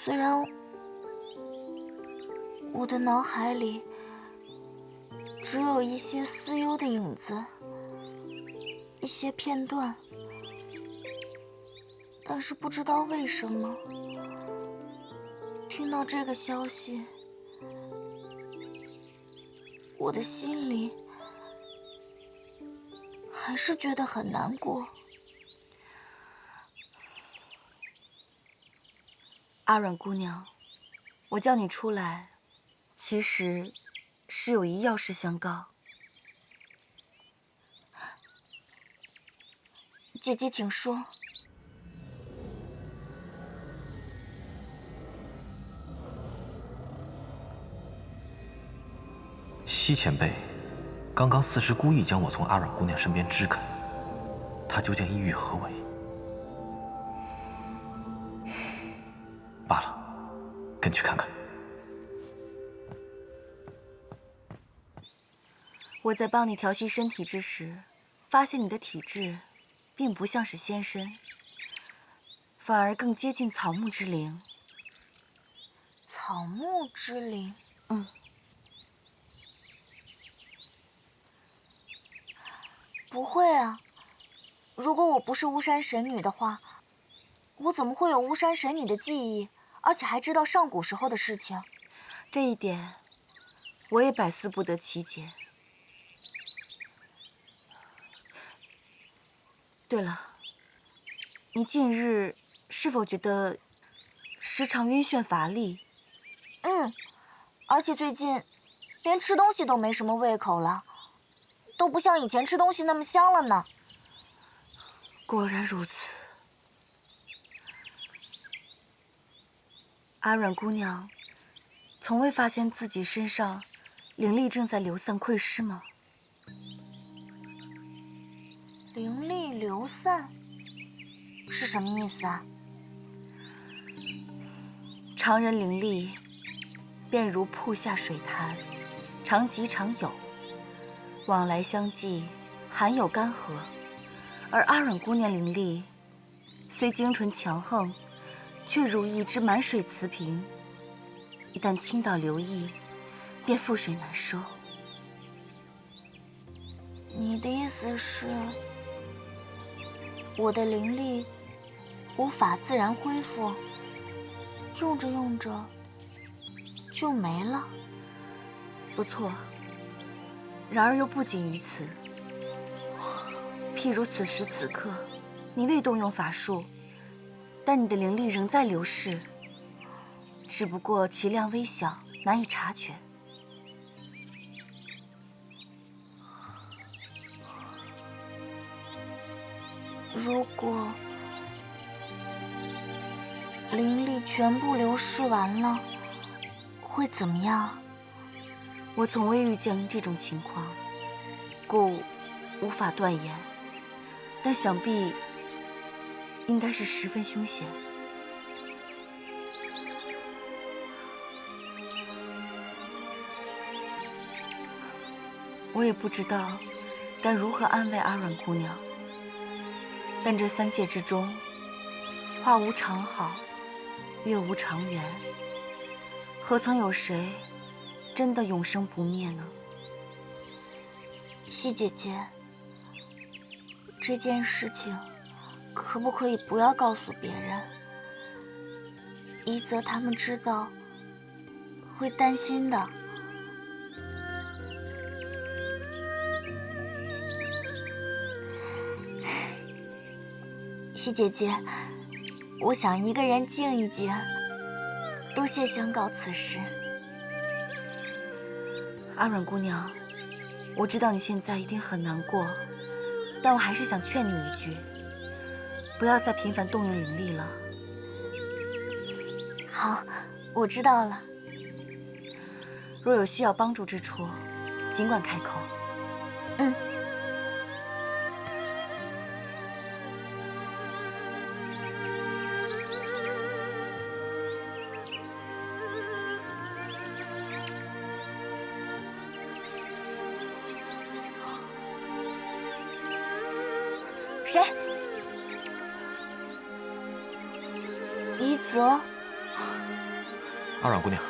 虽然我的脑海里只有一些思忧的影子，一些片段。但是不知道为什么，听到这个消息，我的心里还是觉得很难过。阿软姑娘，我叫你出来，其实是有一要事相告。姐姐，请说。西前辈，刚刚四师故意将我从阿软姑娘身边支开，她究竟意欲何为？罢了，跟去看看。我在帮你调息身体之时，发现你的体质并不像是仙身，反而更接近草木之灵。草木之灵。不会啊，如果我不是巫山神女的话，我怎么会有巫山神女的记忆，而且还知道上古时候的事情？这一点，我也百思不得其解。对了，你近日是否觉得时常晕眩乏力？而且最近连吃东西都没什么胃口了，都不像以前吃东西那么香了呢。果然如此。阿软姑娘，从未发现自己身上灵力正在流散溃失吗？灵力流散是什么意思啊？常人灵力便如瀑下水潭，常急常有，往来相济，含有干涸；而阿软姑娘灵力虽精纯强横，却如一只满水瓷瓶，一旦倾倒流溢，便覆水难收。你的意思是，我的灵力无法自然恢复，用着用着就没了？不错。然而又不仅于此，譬如此时此刻，你未动用法术，但你的灵力仍在流逝，只不过其量微小，难以察觉。如果灵力全部流逝完了，会怎么样？我从未遇见这种情况，故无法断言，但想必应该是十分凶险。我也不知道该如何安慰阿软姑娘，但这三界之中，花无常好，月无常圆，何曾有谁真的永生不灭呢？西姐姐，这件事情可不可以不要告诉别人？一则他们知道会担心的。西姐姐，我想一个人静一静。多谢相告此事。阿软姑娘，我知道你现在一定很难过，但我还是想劝你一句，不要再频繁动用灵力了。好，我知道了。若有需要帮助之处，尽管开口。谁？一泽。阿软姑娘，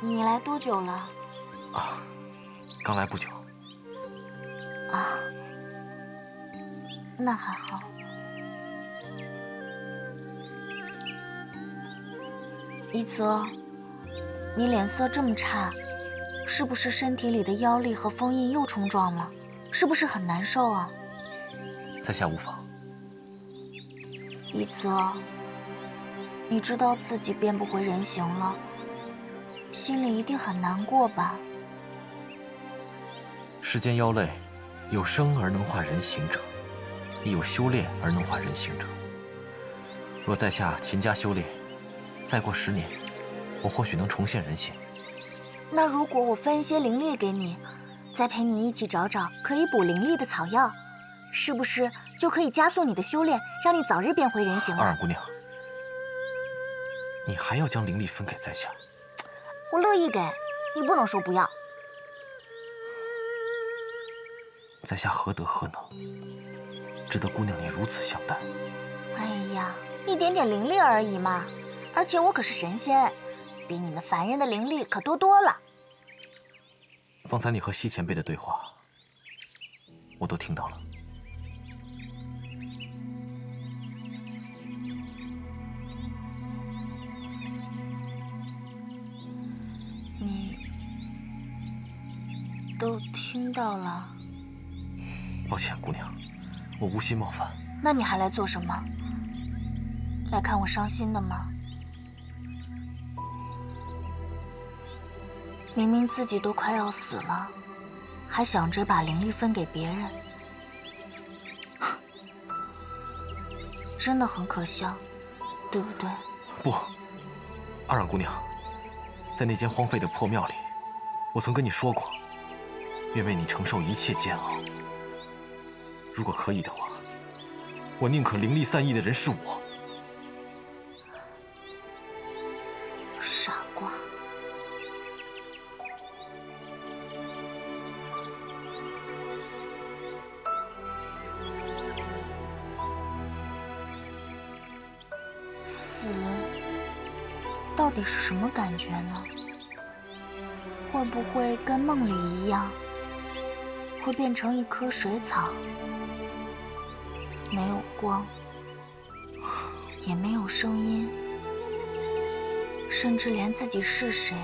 你来多久了？啊，刚来不久。啊，那还好。一泽，你脸色这么差，是不是身体里的妖力和封印又冲撞了？是不是很难受啊？在下无妨。一泽，你知道自己变不回人形了，心里一定很难过吧？世间妖类，有生而能化人形者，亦有修炼而能化人形者。若在下勤加修炼，再过10年，我或许能重现人形。那如果我分一些灵力给你，再陪你一起找找可以补灵力的草药，是不是就可以加速你的修炼，让你早日变回人形了？二姑娘，你还要将灵力分给在下？我乐意给，你不能说不要。在下何德何能，值得姑娘你如此相待？哎呀，一点点灵力而已嘛，而且我可是神仙，比你们凡人的灵力可多多了。方才你和西前辈的对话，我都听到了。你都听到了？抱歉，姑娘，我无心冒犯。那你还来做什么？来看我伤心的吗？明明自己都快要死了，还想着把灵力分给别人，真的很可笑，对不对？不，二姑娘，在那间荒废的破庙里，我曾跟你说过，愿为你承受一切煎熬。如果可以的话，我宁可灵力散逸的人是我。傻瓜。死到底是什么感觉呢？会不会跟梦里一样，会变成一棵水草，没有光，也没有声音，甚至连自己是谁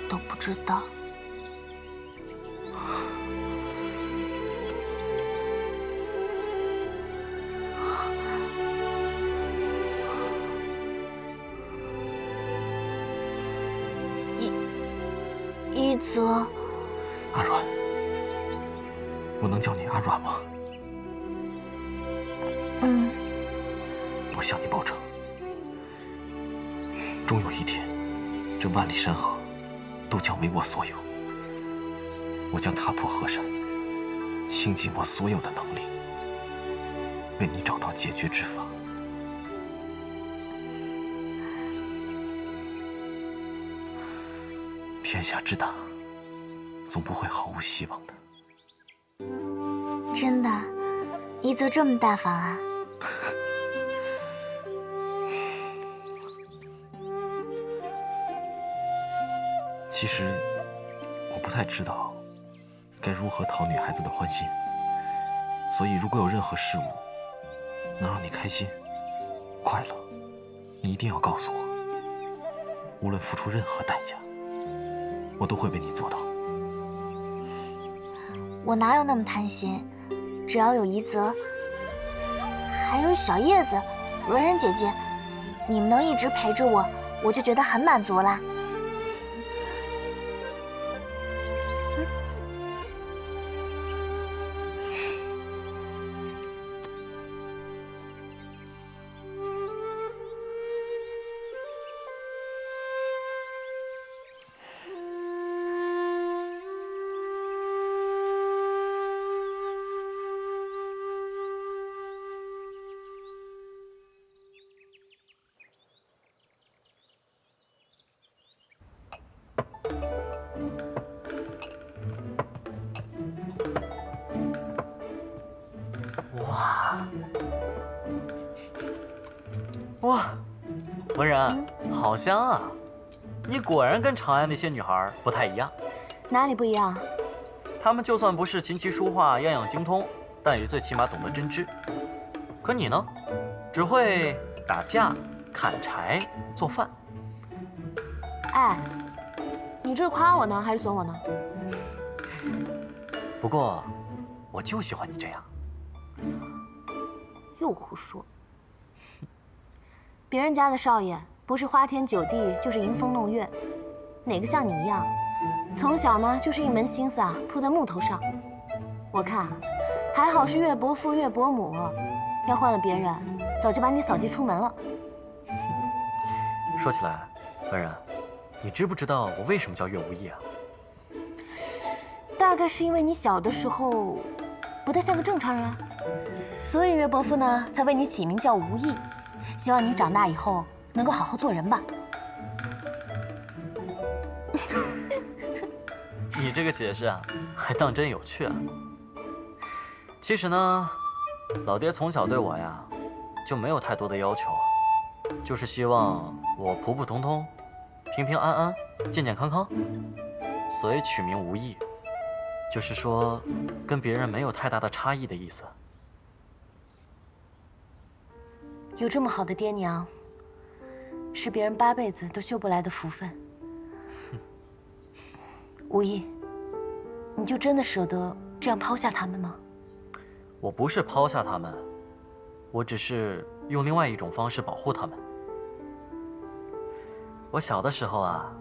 都不知道？一泽，阿软，我能叫你阿软吗？嗯，我向你保证，终有一天，这万里山河都将为我所有。我将踏破河山，倾尽我所有的能力，为你找到解决之法。天下之大，总不会毫无希望的。真的，一泽这么大方啊！其实，我不太知道该如何讨女孩子的欢心，所以如果有任何事物能让你开心、快乐，你一定要告诉我，无论付出任何代价，我都会为你做到。我哪有那么贪心？只要有一泽，还有小叶子、文人姐姐，你们能一直陪着我，我就觉得很满足啦。哇，文然，好香啊！你果然跟长安那些女孩不太一样。哪里不一样？她们就算不是琴棋书画样样精通，但也最起码懂得针织。可你呢，只会打架、砍柴、做饭。哎，你这是夸我呢，还是损我呢？不过，我就喜欢你这样。又胡说！别人家的少爷不是花天酒地，就是迎风弄月，哪个像你一样，从小呢就是一门心思啊扑在木头上。我看还好是岳伯父岳伯母，要换了别人，早就把你扫地出门了。说起来，文然，你知不知道我为什么叫岳无义啊？大概是因为你小的时候不太像个正常人，所以岳伯父呢才为你起名叫无义，希望你长大以后能够好好做人吧。你这个解释啊，还当真有趣啊。其实呢，老爹从小对我呀，就没有太多的要求，就是希望我普普通通、平平安安、健健康康，所以取名无义，就是说跟别人没有太大的差异的意思。有这么好的爹娘，是别人8辈子都修不来的福分。无义，你就真的舍得这样抛下他们吗？我不是抛下他们，我只是用另外一种方式保护他们。我小的时候啊，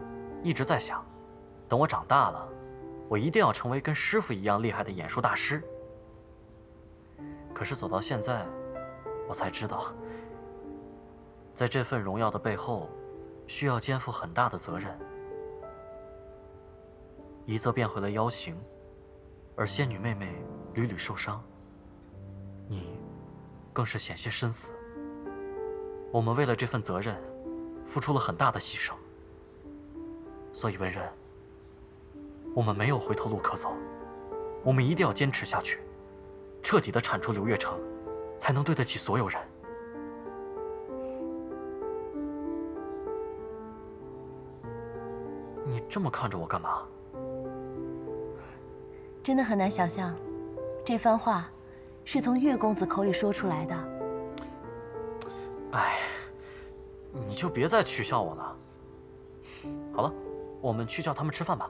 一直在想，等我长大了，我一定要成为跟师傅一样厉害的演术大师。可是走到现在，我才知道，在这份荣耀的背后，需要肩负很大的责任。一则变回了妖形，而仙女妹妹屡屡受伤，你更是险些身死。我们为了这份责任，付出了很大的牺牲。所以文人，我们没有回头路可走，我们一定要坚持下去，彻底的铲除刘月成，才能对得起所有人。你这么看着我干嘛？真的很难想象，这番话是从岳公子口里说出来的。哎，你就别再取笑我了。好了，我们去叫他们吃饭吧。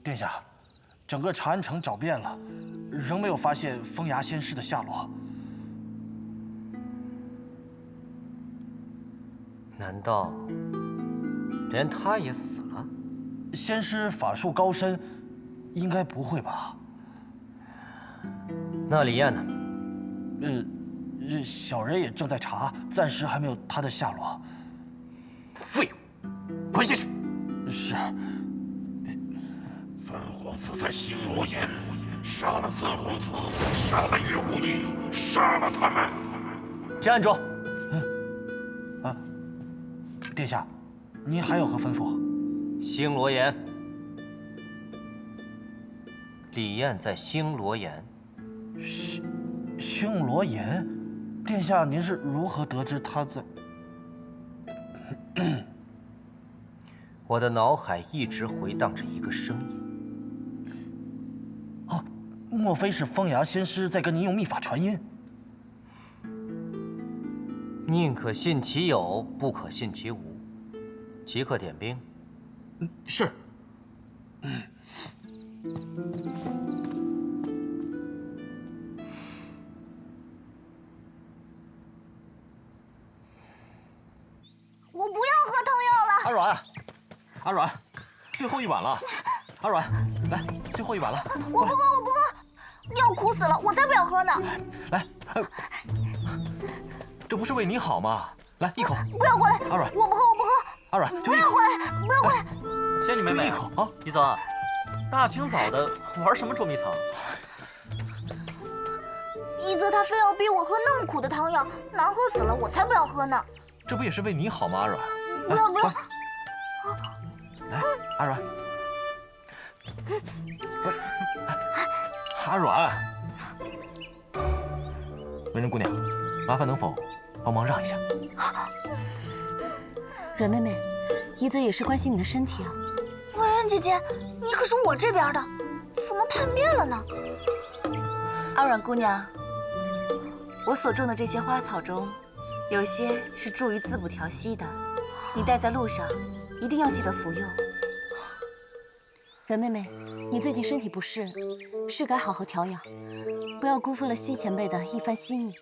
殿下，整个长安城找遍了，仍没有发现风牙仙师的下落。难道连他也死了？仙师法术高深，应该不会吧？那李艳呢？小人也正在查，暂时还没有他的下落。废物，滚下去！是。三皇子在星罗岩，杀了三皇子，杀了岳无义，杀了他们！站住！殿下，您还有何吩咐？星罗岩，李艳在星罗岩。星罗岩，殿下，您是如何得知他在？我的脑海一直回荡着一个声音。哦，莫非是风牙仙师在跟您用秘法传音？宁可信其有，不可信其无。即刻点兵。是。我不要喝汤药了。阿软，阿软，最后一碗了。阿软，来，最后一碗了。我不喝，我不喝，药苦死了，我才不要喝呢。来，这不是为你好吗？来一口。不要过来，阿软，我不喝，我不喝。阿软，不要过来，不要过来。仙女妹妹，就一口啊！一泽，大清早的玩什么捉迷藏？一泽他非要逼我喝那么苦的汤药，难喝死了，我才不要喝呢。这不也是为你好吗，阿软？不要不要！来，阿软，阿软，文人姑娘，麻烦能否帮忙让一下？阮妹妹，怡泽也是关心你的身体啊。文人姐姐，你可是我这边的，怎么叛变了呢？阿阮姑娘，我所种的这些花草中，有些是助于滋补调息的，你带在路上，一定要记得服用。阮妹妹，你最近身体不适，是该好好调养，不要辜负了西前辈的一番心意。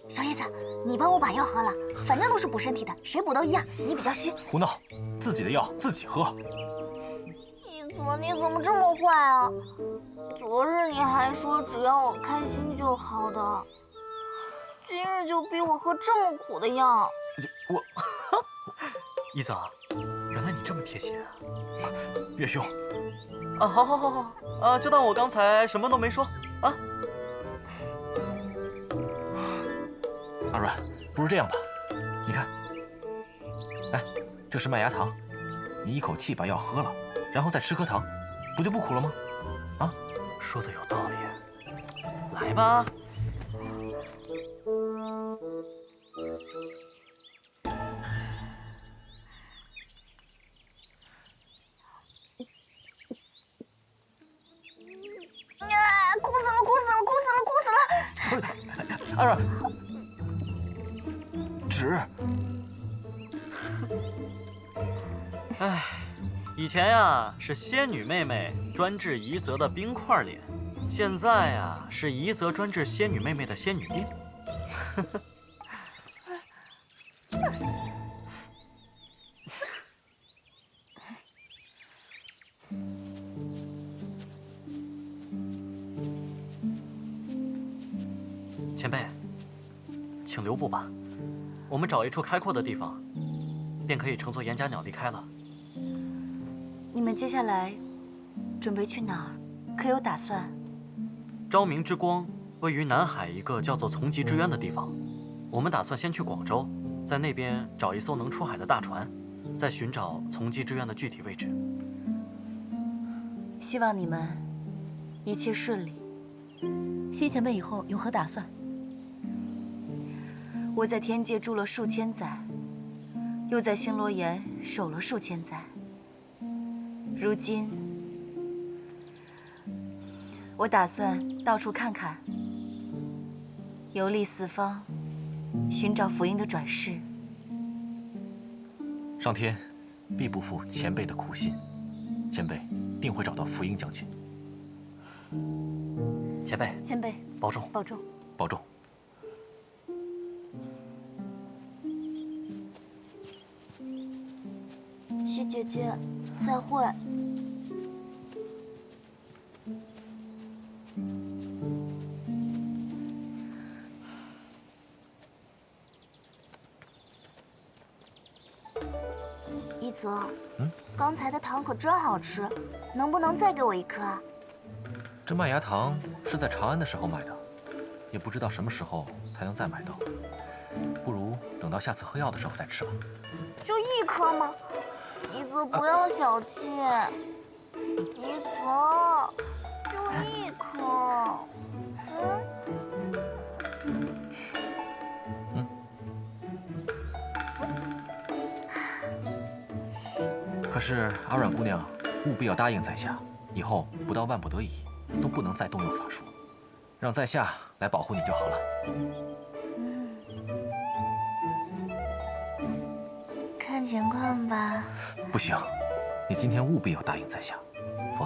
小叶子，你帮我把药喝了，反正都是补身体的，谁补都一样。你比较虚。胡闹，自己的药自己喝。一泽，你怎么这么坏啊？昨日你还说只要我开心就好的，今日就逼我喝这么苦的药。我，一泽，原来你这么贴心啊！岳兄，啊，好，啊，就当我刚才什么都没说啊。阿阮，不如这样吧，你看，哎，这是麦芽糖，你一口气把药喝了，然后再吃颗糖，不就不苦了吗？啊，说的有道理，来吧。哭死了！阿阮，纸。唉，以前呀是仙女妹妹专治怡泽的冰块脸，现在呀是怡泽专治仙女妹妹的仙女病。前辈，请留步吧，我们找一处开阔的地方，便可以乘坐岩甲鸟离开了。你们接下来准备去哪儿？可有打算？昭明之光位于南海一个叫做从极之渊的地方，我们打算先去广州，在那边找一艘能出海的大船，再寻找从极之渊的具体位置。希望你们一切顺利。西前辈以后有何打算？我在天界住了数千载，又在星罗岩守了数千载。如今，我打算到处看看，游历四方，寻找福音的转世。上天必不负前辈的苦心，前辈定会找到福英将军。前辈，保重，保重，保重。西姐姐，再会。一泽，刚才的糖可真好吃，能不能再给我一颗啊？这麦芽糖是在长安的时候买的，也不知道什么时候才能再买到。不如等到下次喝药的时候再吃吧。就一颗吗？一泽不要小气，一泽，就一颗。可是阿阮姑娘务必要答应在下，以后不到万不得已都不能再动用法术，让在下来保护你就好了。看情况吧。不行，你今天务必要答应在下，否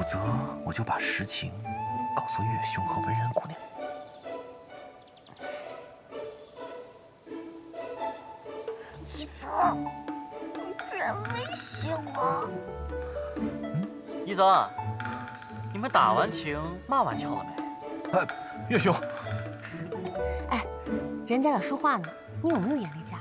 则我就把实情告诉岳兄和文人姑娘。一泽，你居然威胁我！一泽，你们打完情骂完俏了没？岳兄，哎，人家俩说话呢，你有没有眼力见？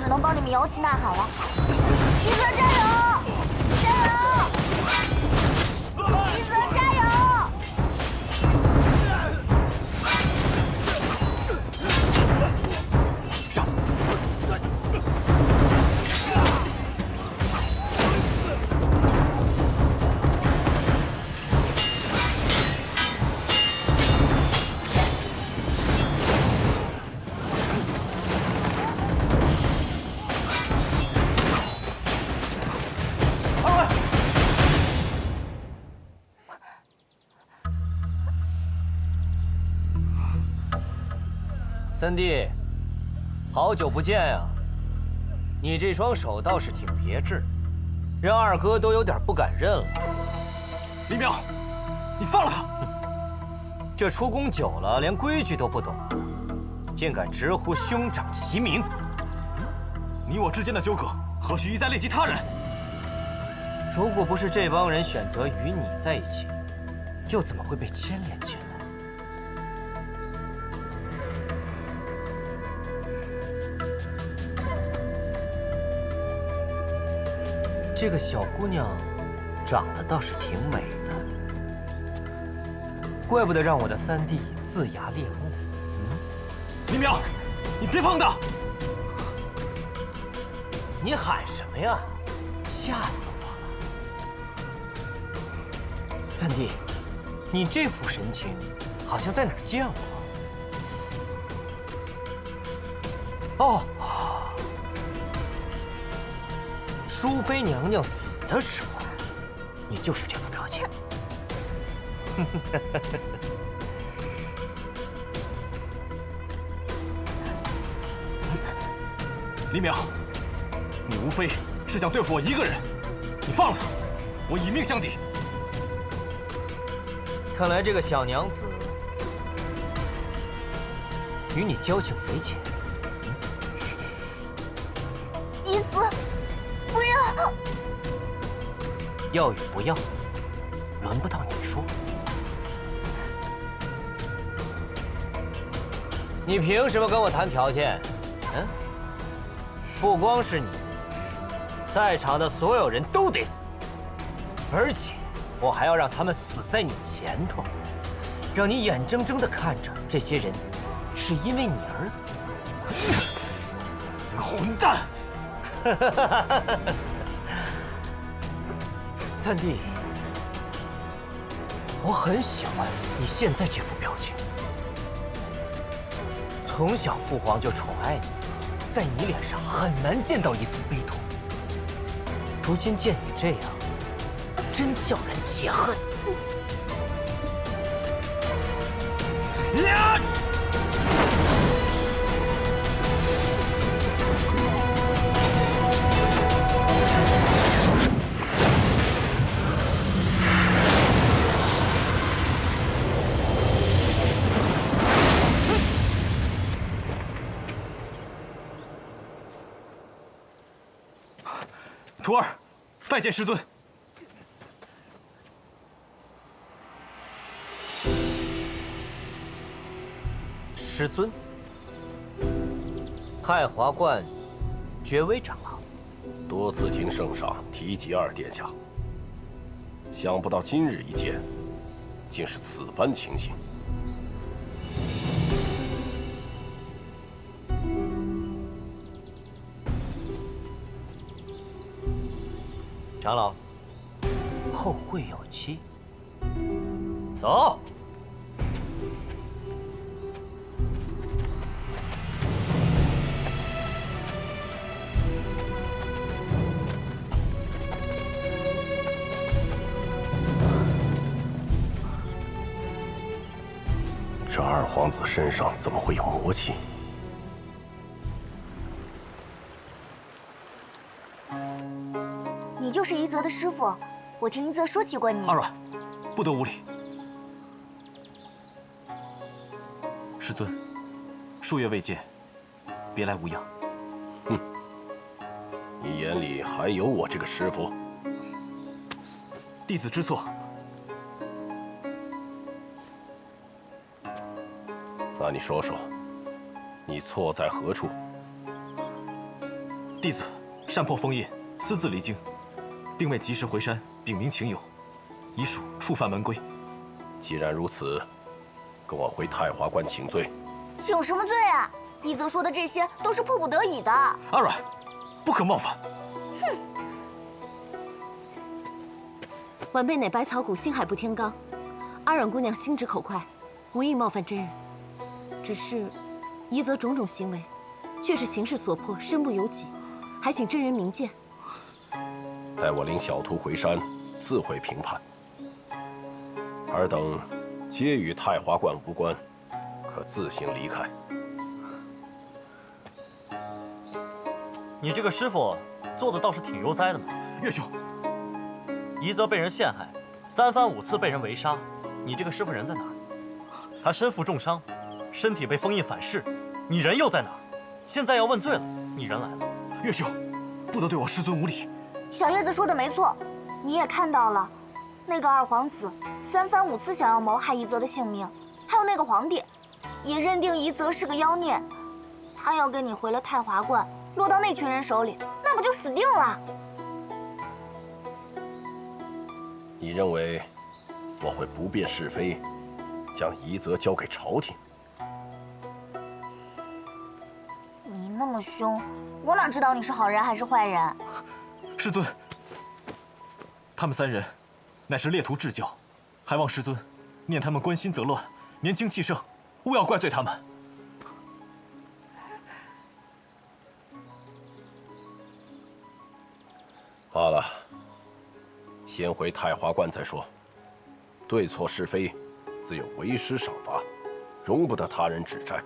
只能帮你们摇旗呐喊了。一泽加油！加油！一泽加油！上！三弟，好久不见呀！你这双手倒是挺别致，让二哥都有点不敢认了。李淼，你放了他！这出宫久了，连规矩都不懂，竟敢直呼兄长其名！你我之间的纠葛，何须一再累及他人？如果不是这帮人选择与你在一起，又怎么会被牵连进来？这个小姑娘长得倒是挺美的，怪不得让我的三弟龇牙咧目。李淼，你别碰他！你喊什么呀？吓死我了！三弟，你这副神情，好像在哪儿见过。哦。淑妃娘娘死的时候，你就是这副表情。李淼，你无非是想对付我一个人，你放了他，我以命相抵。看来这个小娘子与你交情匪浅。一泽。不要！要与不要，轮不到你说。你凭什么跟我谈条件？嗯？不光是你，在场的所有人都得死，而且我还要让他们死在你前头，让你眼睁睁地看着这些人是因为你而死。你个混蛋！三弟，我很喜欢你现在这副表情。从小父皇就宠爱你，在你脸上很难见到一丝悲痛。如今见你这样，真叫人解恨。徒儿，拜见师尊。师尊，太华观爵威长老，多次听圣上提及二殿下，想不到今日一见，竟是此般情形。长老，后会有期。走。这二皇子身上怎么会有魔气？你就是一泽的师傅，我听一泽说起过你。阿软，不得无礼。师尊，数月未见，别来无恙。哼，你眼里还有我这个师傅？弟子知错。那你说说，你错在何处？弟子擅破封印，私自离京，并未及时回山禀明情由，已属触犯门规。既然如此，跟我回太华观请罪。请什么罪啊？一泽说的这些都是迫不得已的。阿软，不可冒犯。哼！晚辈乃百草谷星海部天罡，阿软姑娘心直口快，无意冒犯真人。只是，一泽种种行为，却是形势所迫，身不由己，还请真人明鉴。待我领小徒回山，自会评判。尔等皆与太华观无关，可自行离开。你这个师傅做的倒是挺悠哉的嘛。岳兄，一泽被人陷害，3番5次被人围杀，你这个师傅人在哪？他身负重伤，身体被封印反噬，你人又在哪？现在要问罪了，你人来了。岳兄，不得对我师尊无礼。小叶子说的没错，你也看到了，那个二皇子3番5次想要谋害一泽的性命，还有那个皇帝，也认定一泽是个妖孽。他要跟你回了太华观，落到那群人手里，那不就死定了？你认为我会不辨是非，将夷则交给朝廷？你那么凶，我哪知道你是好人还是坏人？师尊，他们3人乃是列徒至教，还望师尊念他们关心则乱，年轻气盛，勿要怪罪他们。罢了，先回太华观再说。对错是非，自有为师赏罚，容不得他人指摘。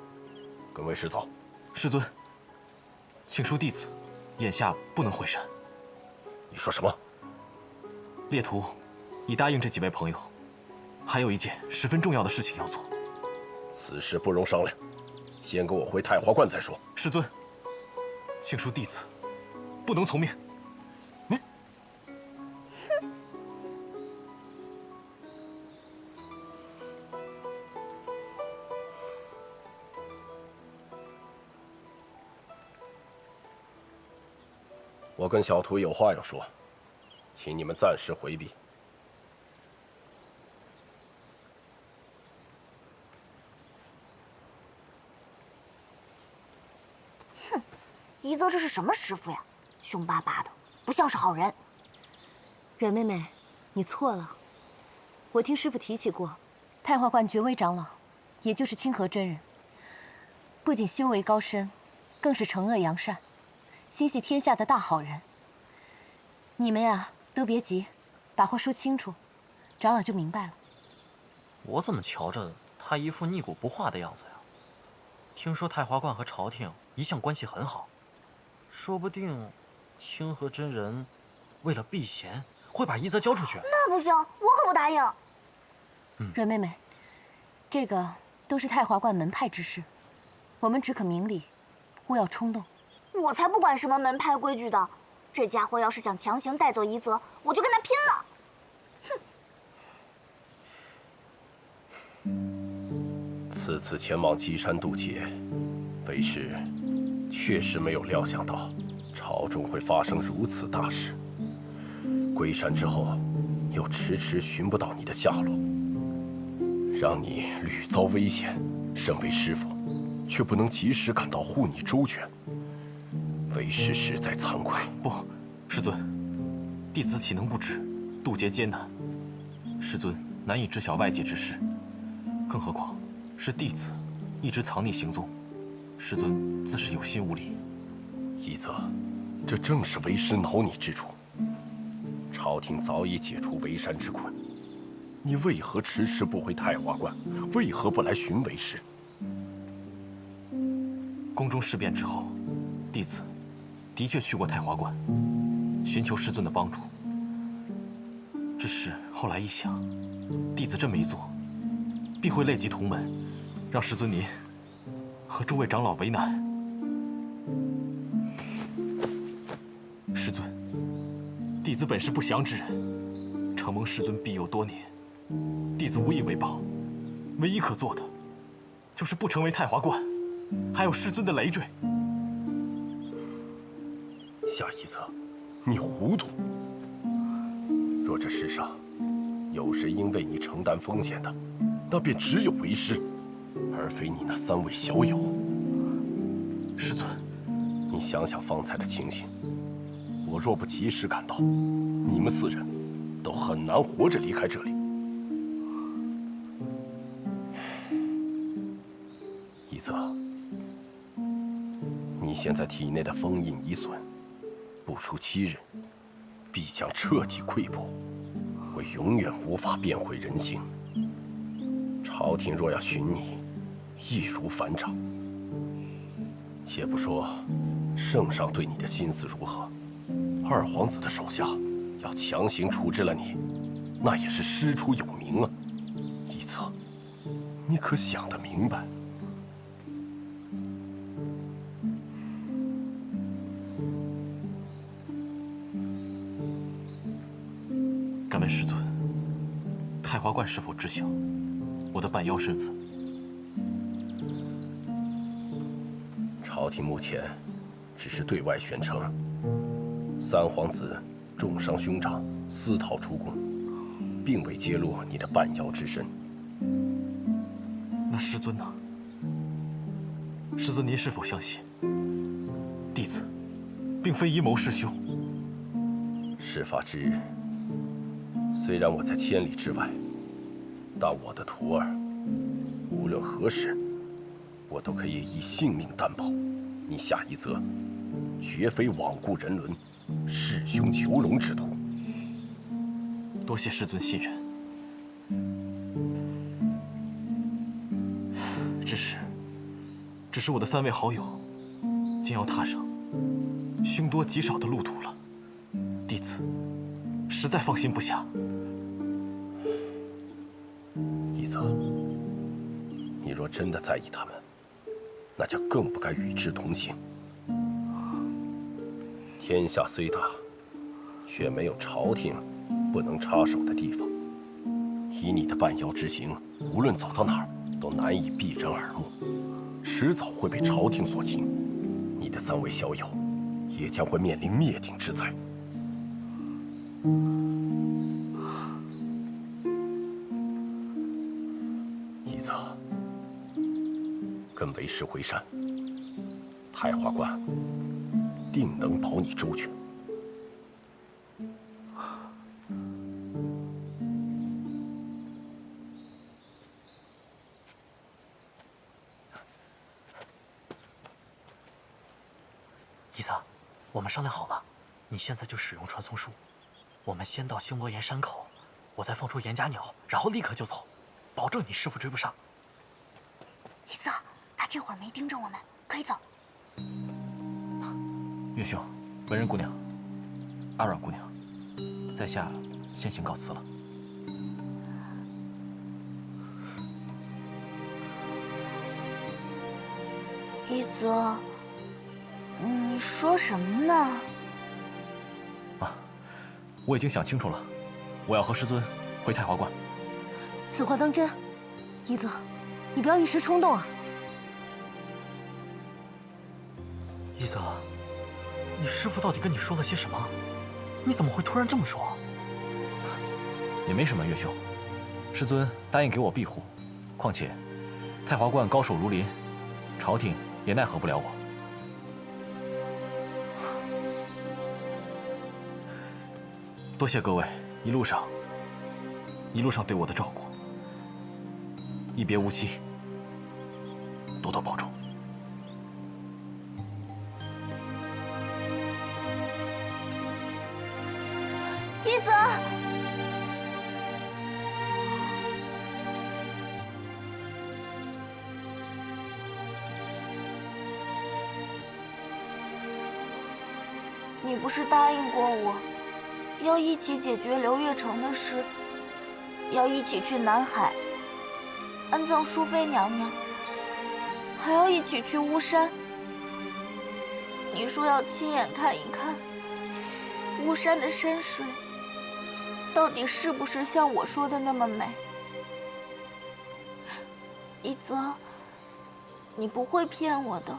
跟为师走。师尊，请恕弟子眼下不能回山。你说什么？列徒已答应这几位朋友，还有一件十分重要的事情要做。此事不容商量，先跟我回太华观再说。师尊，请恕弟子不能从命。你，我跟小徒有话要说，请你们暂时回避。哼，夷则这是什么师傅呀？凶巴巴的，不像是好人。阮妹妹，你错了。我听师傅提起过，太华观觉微长老，也就是清河真人，不仅修为高深，更是惩恶扬善，心系天下的大好人。你们呀，都别急，把话说清楚，长老就明白了。我怎么瞧着他一副逆骨不化的样子呀？听说太华观和朝廷一向关系很好，说不定清河真人为了避嫌，会把夷则交出去。那不行，我可不答应。阮妹妹，这个都是太华观门派之事，我们只可明理，勿要冲动。我才不管什么门派规矩的，这家伙要是想强行带走夷则，我就跟他拼了！此次前往岐山渡劫，为师确实没有料想到朝中会发生如此大事。归山之后，又迟迟寻不到你的下落，让你屡遭危险，身为师父，却不能及时赶到护你周全，为师实在惭愧。不，师尊，弟子岂能不知渡劫艰难？师尊难以知晓外界之事，更何况是弟子一直藏匿行踪，师尊自是有心无力。夷则，这正是为师恼你之处。朝廷早已解除围山之困，你为何迟迟不回太华观？为何不来寻为师？宫中事变之后，弟子的确去过太华观，寻求师尊的帮助。只是后来一想，弟子这么一做，必会累及同门，让师尊您和诸位长老为难。师尊，弟子本是不祥之人，承蒙师尊庇佑多年，弟子无以为报，唯一可做的，就是不成为太华观还有师尊的累赘。夏一泽，你糊涂。若这世上有谁应为你承担风险的，那便只有为师，而非你那3位小友。师尊，你想想方才的情形，我若不及时赶到，你们4人都很难活着离开这里。一泽，你现在体内的封印已损，不出7日，必将彻底溃破，会永远无法变回人形。朝廷若要寻你，易如反掌。且不说圣上对你的心思如何，二皇子的手下要强行处置了你，那也是师出有名啊。一泽，你可想得明白？敢问师尊，太华观是否知晓我的半妖身份？朝廷目前只是对外宣称3皇子重伤兄长，私逃出宫，并未揭露你的半妖之身。那师尊呢？师尊，您是否相信弟子并非阴谋弑兄？事发之日，虽然我在千里之外，但我的徒儿无论何时，我都可以以性命担保，你夏一泽绝非罔顾人伦、弑兄求荣之徒。多谢师尊信任。只是我的3位好友竟要踏上凶多吉少的路途了，弟子实在放心不下。一泽，你若真的在意他们，那就更不该与之同行。天下虽大，却没有朝廷不能插手的地方。以你的半妖之行，无论走到哪儿，都难以避人耳目，迟早会被朝廷所擒。你的3位小友，也将会面临灭顶之灾。一泽，跟为师回山，太华观定能保你周全。一泽，我们商量好了，你现在就使用传送术，我们先到星罗岩山口，我再放出岩甲鸟，然后立刻就走，保证你师父追不上。一泽，他这会儿没盯着我们，可以走。岳兄，文人姑娘，阿软姑娘，在下先行告辞了。一泽，你说什么呢？我已经想清楚了，我要和师尊回太华观。此话当真？一泽，你不要一时冲动啊！一泽，你师父到底跟你说了些什么？你怎么会突然这么说？也没什么，岳兄，师尊答应给我庇护，况且太华观高手如林，朝廷也奈何不了我。多谢各位一路上对我的照顾，一别无期，多多保重。一泽，你不是答应过我，要一起解决刘月成的事，要一起去南海安葬淑妃娘娘，还要一起去巫山。你说要亲眼看一看巫山的山水，到底是不是像我说的那么美？一泽，你不会骗我的，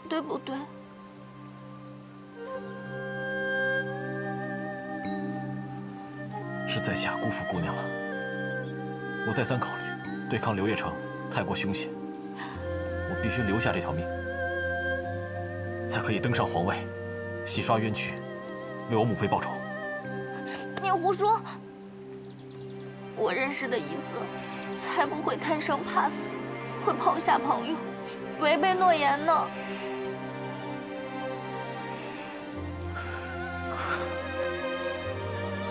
对不对？是在下辜负姑娘了。我再三考虑，对抗刘月成太过凶险，我必须留下这条命，才可以登上皇位，洗刷冤屈，为我母妃报仇。你胡说！我认识的一泽，才不会贪生怕死，会抛下朋友，违背诺言呢。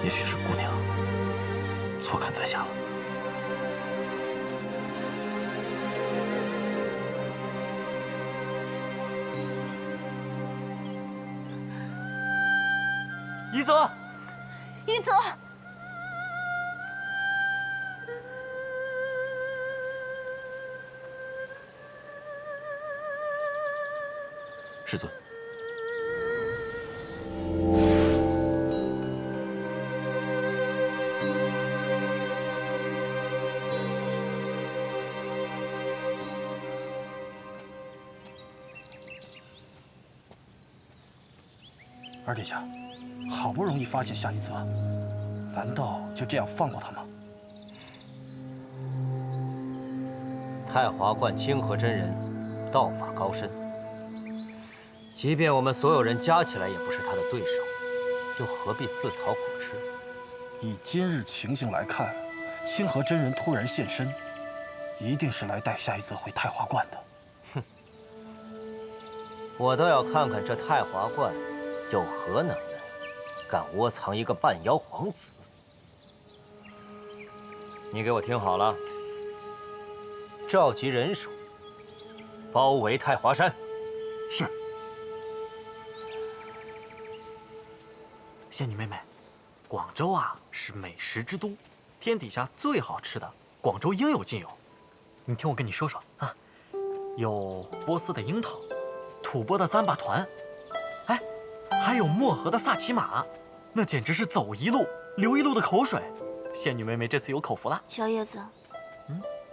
也许是姑娘错看在下了。一泽，一泽，师尊。二殿下，好不容易发现夏一泽，难道就这样放过他吗？太华观清河真人，道法高深，即便我们所有人加起来也不是他的对手，又何必自讨苦吃？以今日情形来看，清河真人突然现身，一定是来带夏一泽回太华观的。哼，我倒要看看这太华观有何能耐，敢窝藏一个半妖皇子。你给我听好了，召集人手，包围太华山。是。仙女妹妹，广州啊是美食之都，天底下最好吃的，广州应有尽有。你听我跟你说说啊，有波斯的樱桃，吐蕃的糌粑团，哎，还有漠河的萨琪玛，那简直是走一路流一路的口水。仙女妹妹这次有口福了。小叶子，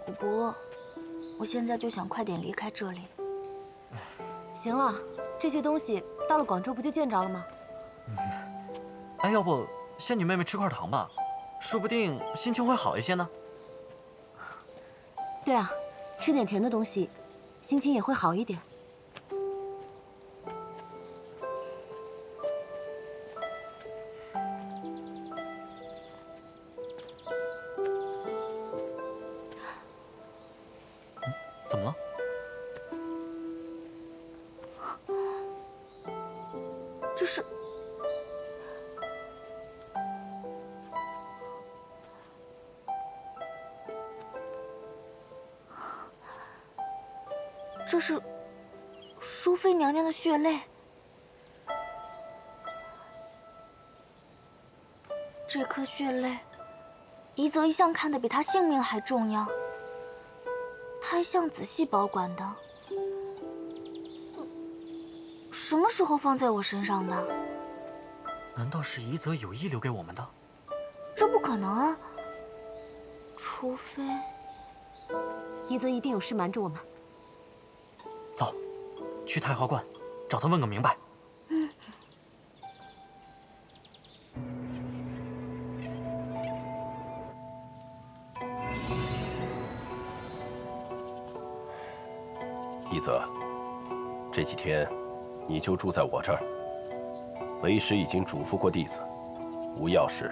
我不饿，我现在就想快点离开这里。行了，这些东西到了广州不就见着了吗？哎，要不仙女妹妹吃块糖吧，说不定心情会好一些呢。对啊，吃点甜的东西，心情也会好一点。怎么了？这是……这是淑妃娘娘的血泪。这颗血泪，一泽一向看得比他性命还重要。他一向仔细保管的，什么时候放在我身上的？难道是一泽有意留给我们的？这不可能啊！除非一泽一定有事瞒着我们。走，去太华观，找他问个明白。一泽，这几天你就住在我这儿。为师已经嘱咐过弟子，无要事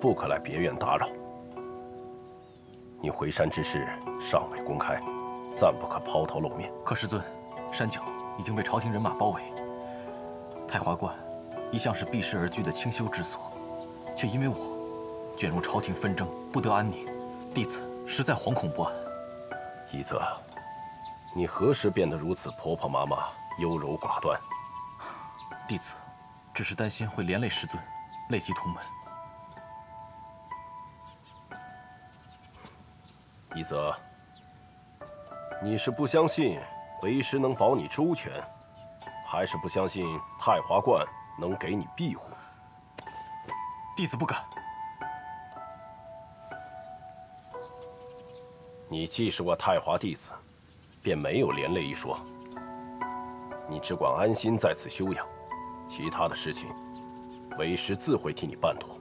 不可来别院打扰。你回山之事尚未公开，暂不可抛头露面。可师尊，山脚已经被朝廷人马包围，太华观一向是避世而居的清修之所，却因为我卷入朝廷纷争，不得安宁，弟子实在惶恐不安。一泽，你何时变得如此婆婆妈妈、优柔寡断？弟子只是担心会连累师尊，累及同门。一泽，你是不相信为师能保你周全，还是不相信太华观能给你庇护？弟子不敢。你既是我太华弟子，便没有连累一说。你只管安心在此休养，其他的事情，为师自会替你办妥。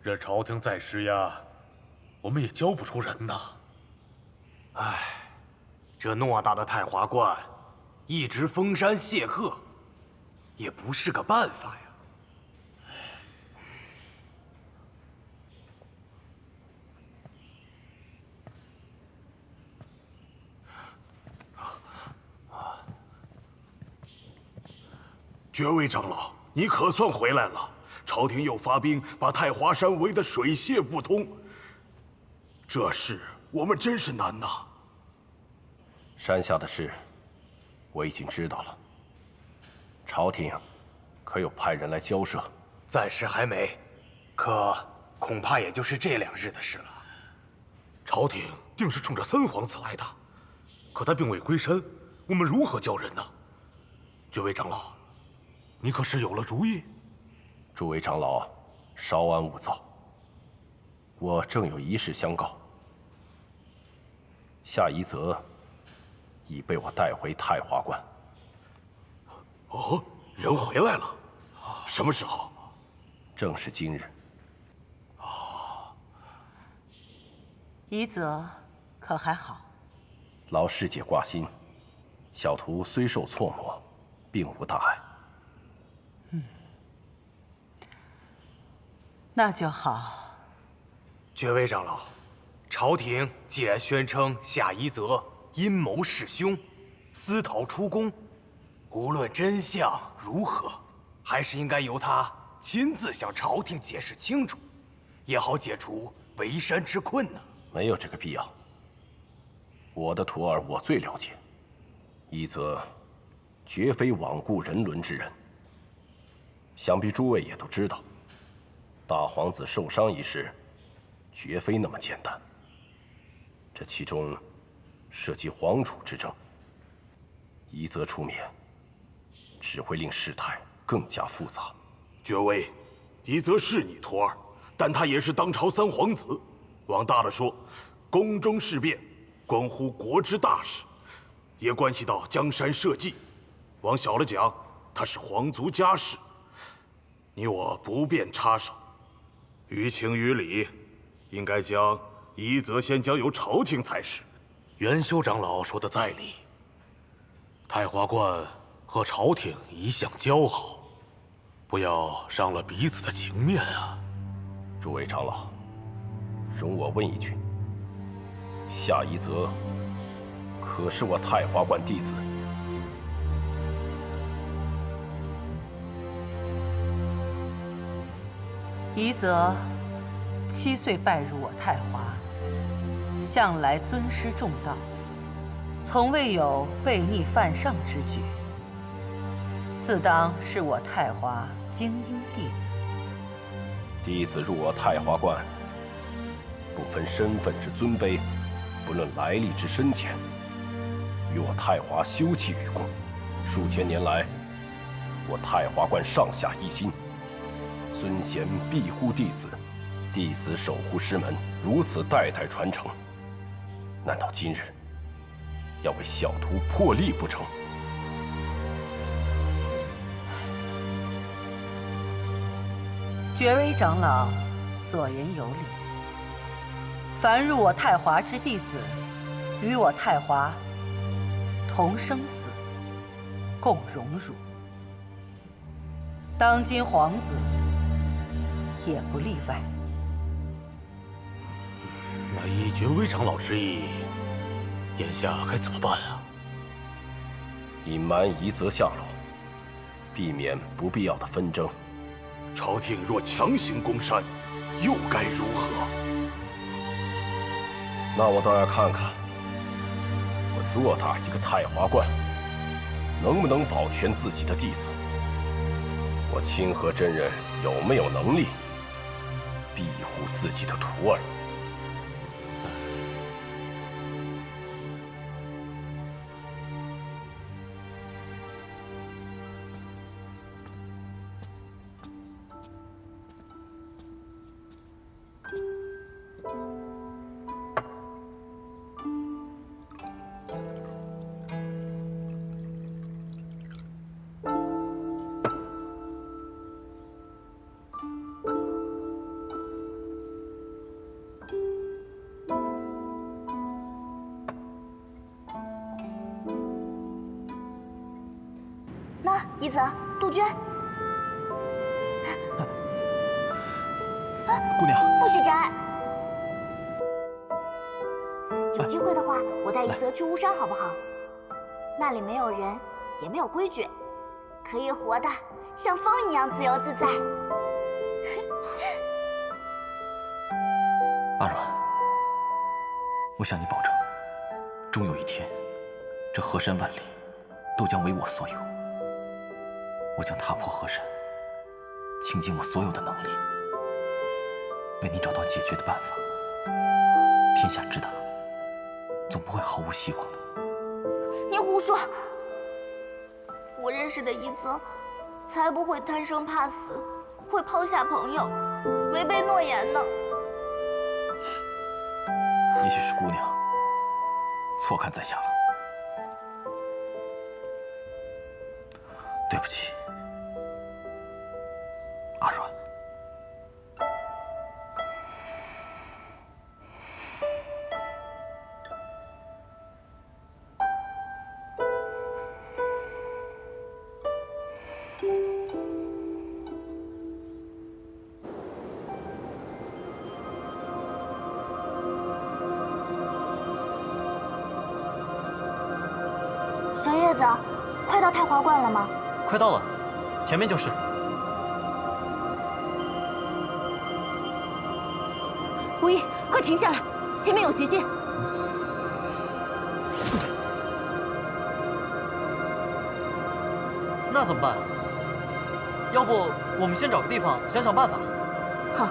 这朝廷再施压，我们也教不出人呐。唉，这偌大的太华观，一直封山谢客，也不是个办法呀。爵位长老，你可算回来了！朝廷又发兵把太华山围得水泄不通，这事我们真是难呐。山下的事，我已经知道了。朝廷可有派人来交涉？暂时还没，可恐怕也就是这2日的事了。朝廷定是冲着三皇子来的，可他并未归山，我们如何交人呢？爵位长老，你可是有了主意？诸位长老，稍安勿躁。我正有一事相告。夏夷则已被我带回太华观。哦，人回来了？什么时候？正是今日。夷则可还好？劳师姐挂心，小徒虽受挫磨，并无大碍。那就好。爵位长老，朝廷既然宣称夏夷则阴谋弑兄，私逃出宫，无论真相如何，还是应该由他亲自向朝廷解释清楚，也好解除围山之困呢。没有这个必要。我的徒儿我最了解，夷则绝非罔顾人伦之人。想必诸位也都知道，大皇子受伤一事，绝非那么简单。这其中涉及皇储之争，夷则出面，只会令事态更加复杂。爵位，夷则是你徒儿，但他也是当朝三皇子。往大了说，宫中事变关乎国之大事，也关系到江山社稷；往小了讲，他是皇族家事，你我不便插手。于情于理，应该将夷则先交由朝廷才是。元修长老说的在理。太华观和朝廷一向交好，不要伤了彼此的情面啊！诸位长老，容我问一句：夏夷则可是我太华观弟子？夷则7岁拜入我太华，向来尊师重道，从未有悖逆犯上之举，自当是我太华精英弟子。弟子入我太华观，不分身份之尊卑，不论来历之深浅，与我太华休戚与共。数千年来，我太华观上下一心，尊贤庇护弟子，弟子守护师门，如此代代传承。难道今日要为小徒破例不成？爵威长老所言有理。凡入我太华之弟子，与我太华同生死，共荣辱。当今皇子也不例外。那依爵威长老之意，眼下该怎么办啊？隐瞒夷则下落，避免不必要的纷争。朝廷若强行攻山，又该如何？那我倒要看看，我偌大一个太华观，能不能保全自己的弟子？我清河真人有没有能力庇护自己的徒儿？一泽、杜鹃。姑娘，不许摘。有机会的话，我带一泽去巫山好不好？那里没有人，也没有规矩，可以活得像风一样自由自在。阿软，我向你保证，终有一天，这河山万里都将为我所有。我将踏破河山，倾尽我所有的能力，为你找到解决的办法。天下之大，总不会毫无希望的。你胡说！我认识的一泽，才不会贪生怕死，会抛下朋友，违背诺言呢。也许是姑娘错看在下了，对不起，阿软。小叶子，快到太华观了吗？快到了，前面就是。无意，快停下来，前面有结界。那怎么办？要不我们先找个地方想想办法。好。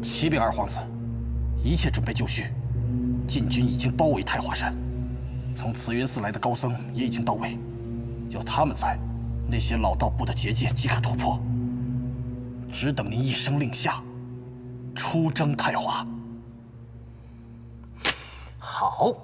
启禀二皇子，一切准备就绪，禁军已经包围太华山，从慈云寺来的高僧也已经到位。有他们在，那些老道布的结界即可突破。只等您一声令下，出征太华。好。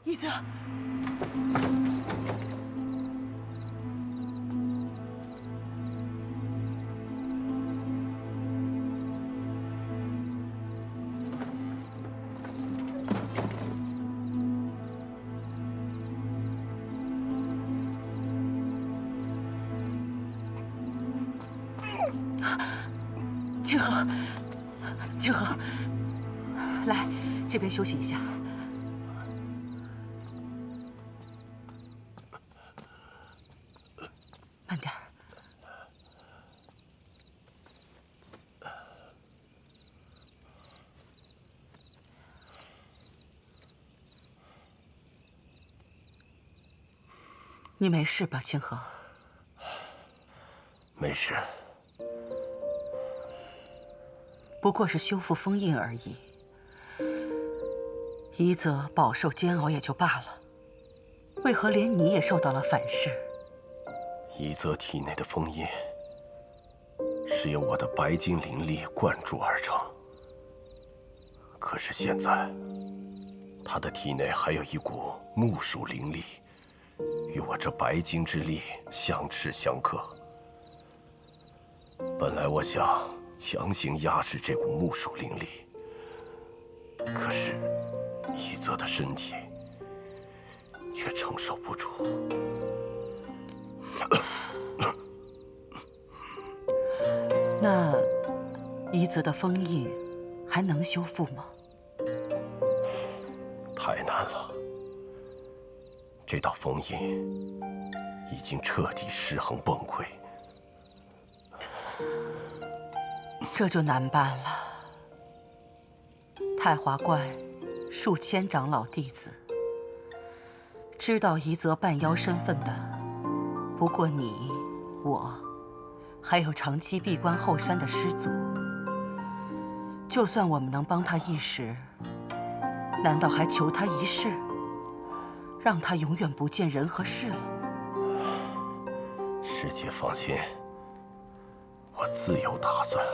一泽，清河，清河，来这边休息一下。慢点儿。你没事吧，清河？没事，不过是修复封印而已。一则饱受煎熬也就罢了，为何连你也受到了反噬？一则体内的封印是由我的白金灵力灌注而成，可是现在他的体内还有一股木属灵力，与我这白金之力相斥相克。本来我想强行压制这股木属灵力，可是一泽的身体却承受不住。那一泽的封印还能修复吗？太难了，这道封印已经彻底失衡崩溃。这就难办了。太华观数千长老弟子，知道一泽半妖身份的，不过你、我，还有长期闭关后山的师祖。就算我们能帮他一时，难道还求他一世，让他永远不见人和事了？师姐放心，我自有打算。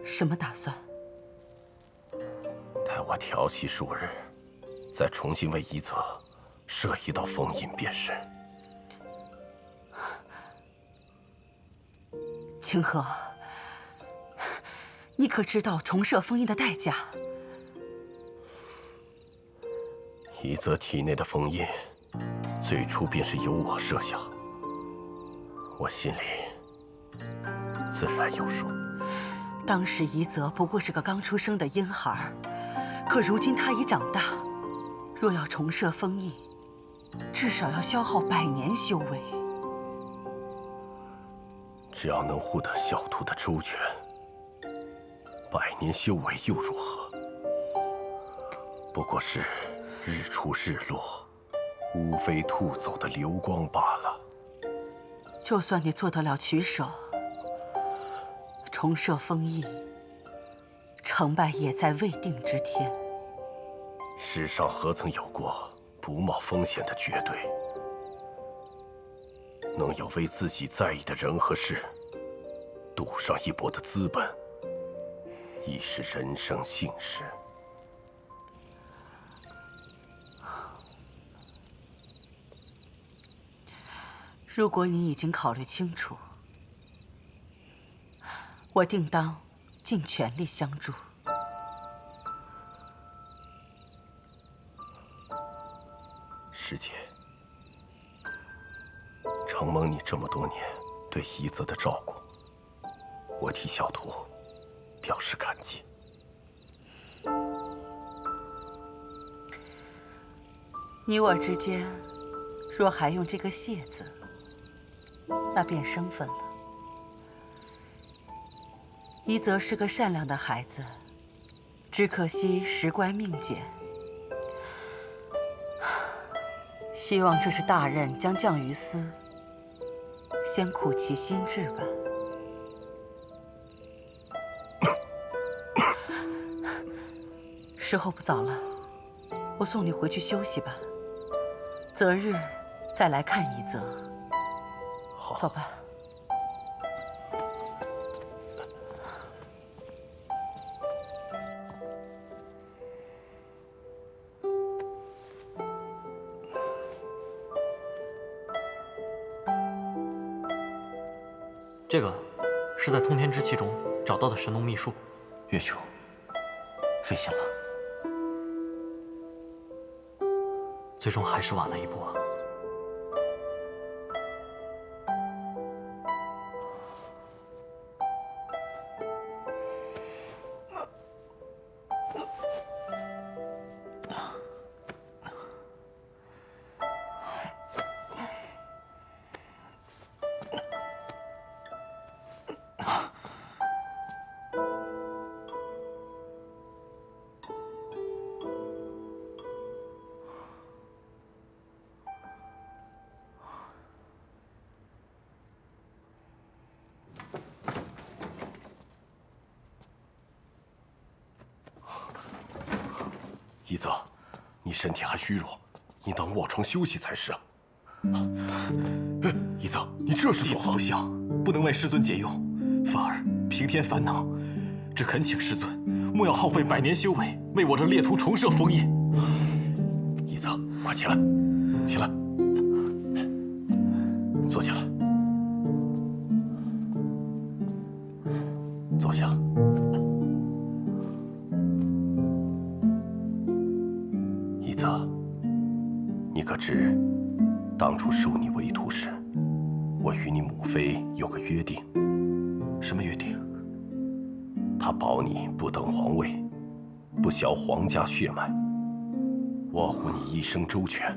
什么打算？待我调息数日，再重新为一泽设一道封印便是。清河，你可知道重设封印的代价？一泽体内的封印，最初便是由我设下，我心里自然有数。当时一泽不过是个刚出生的婴孩，可如今他已长大，若要重设封印，至少要消耗100年修为。只要能护得小兔的周全，100年修为又如何？不过是日出日落，乌飞兔走的流光罢了。就算你做得了取舍，重设封印，成败也在未定之天。世上何曾有过不冒风险的绝对？能有为自己在意的人和事赌上一搏的资本，已是人生幸事。如果你已经考虑清楚，我定当尽全力相助。师姐，承蒙你这么多年对一泽的照顾，我替小兔表示感激。你我之间，若还用这个谢字，那便生分了。一泽是个善良的孩子，只可惜时乖命简。希望这是大任将降于斯，先苦其心志吧。时候不早了，我送你回去休息吧。择日再来看一泽。好，走吧。这个是在通天之气中找到的神农秘术。月秋，费心了。最终还是晚了一步啊。一泽，你身体还虚弱，应当卧床休息才是啊。一泽，你这是做何？不孝，不能为师尊解忧，反而平添烦恼。只恳请师尊莫要耗费100年修为，为我这列徒重设封印。一泽，快起来，起来，坐下来。初收你为徒时，我与你母妃有个约定。什么约定？她保你不登皇位，不削皇家血脉。我护你一生周全，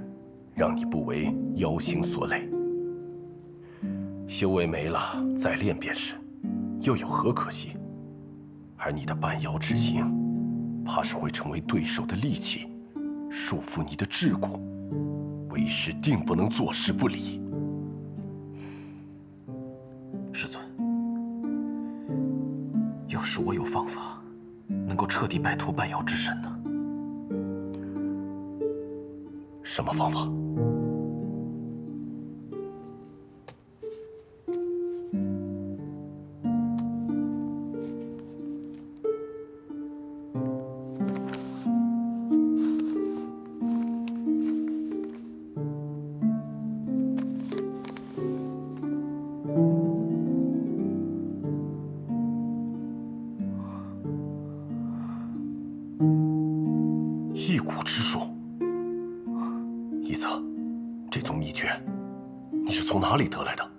让你不为妖形所累。修为没了再练便是，又有何可惜？而你的半妖之心，怕是会成为对手的利器，束缚你的桎梏。为师定不能坐视不理。师尊，要是我有方法，能够彻底摆脱半妖之身呢？什么方法？一蛊之术。一泽，这宗秘诀，你是从哪里得来的？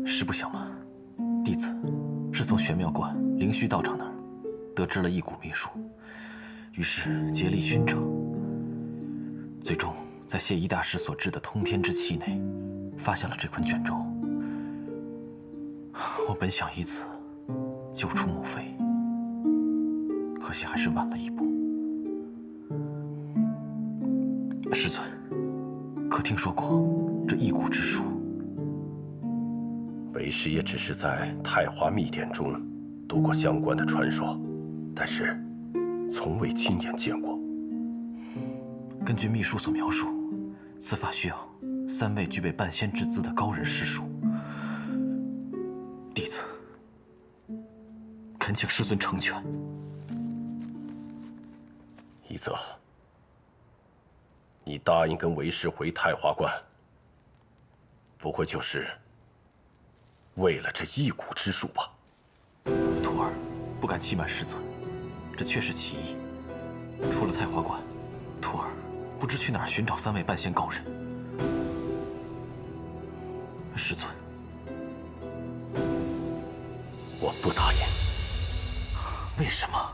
实不相瞒，弟子是从玄妙观灵虚道长那儿得知了一蛊秘术，于是竭力寻找，最终在谢一大师所制的通天之器内，发现了这捆卷轴。我本想以此救出母妃，可惜还是晚了一步。师尊，可听说过这一蛊之术？为师也只是在太华秘典中读过相关的传说，但是从未亲眼见过。根据秘书所描述，此法需要3位具备半仙之姿的高人施术。弟子恳请师尊成全。一泽，你答应跟为师回太华观，不会就是为了这一蛊之术吧？徒儿不敢欺瞒师尊，这确是其一。除了太华观，徒儿不知去哪儿寻找3位半仙高人。师尊，我不答应。为什么？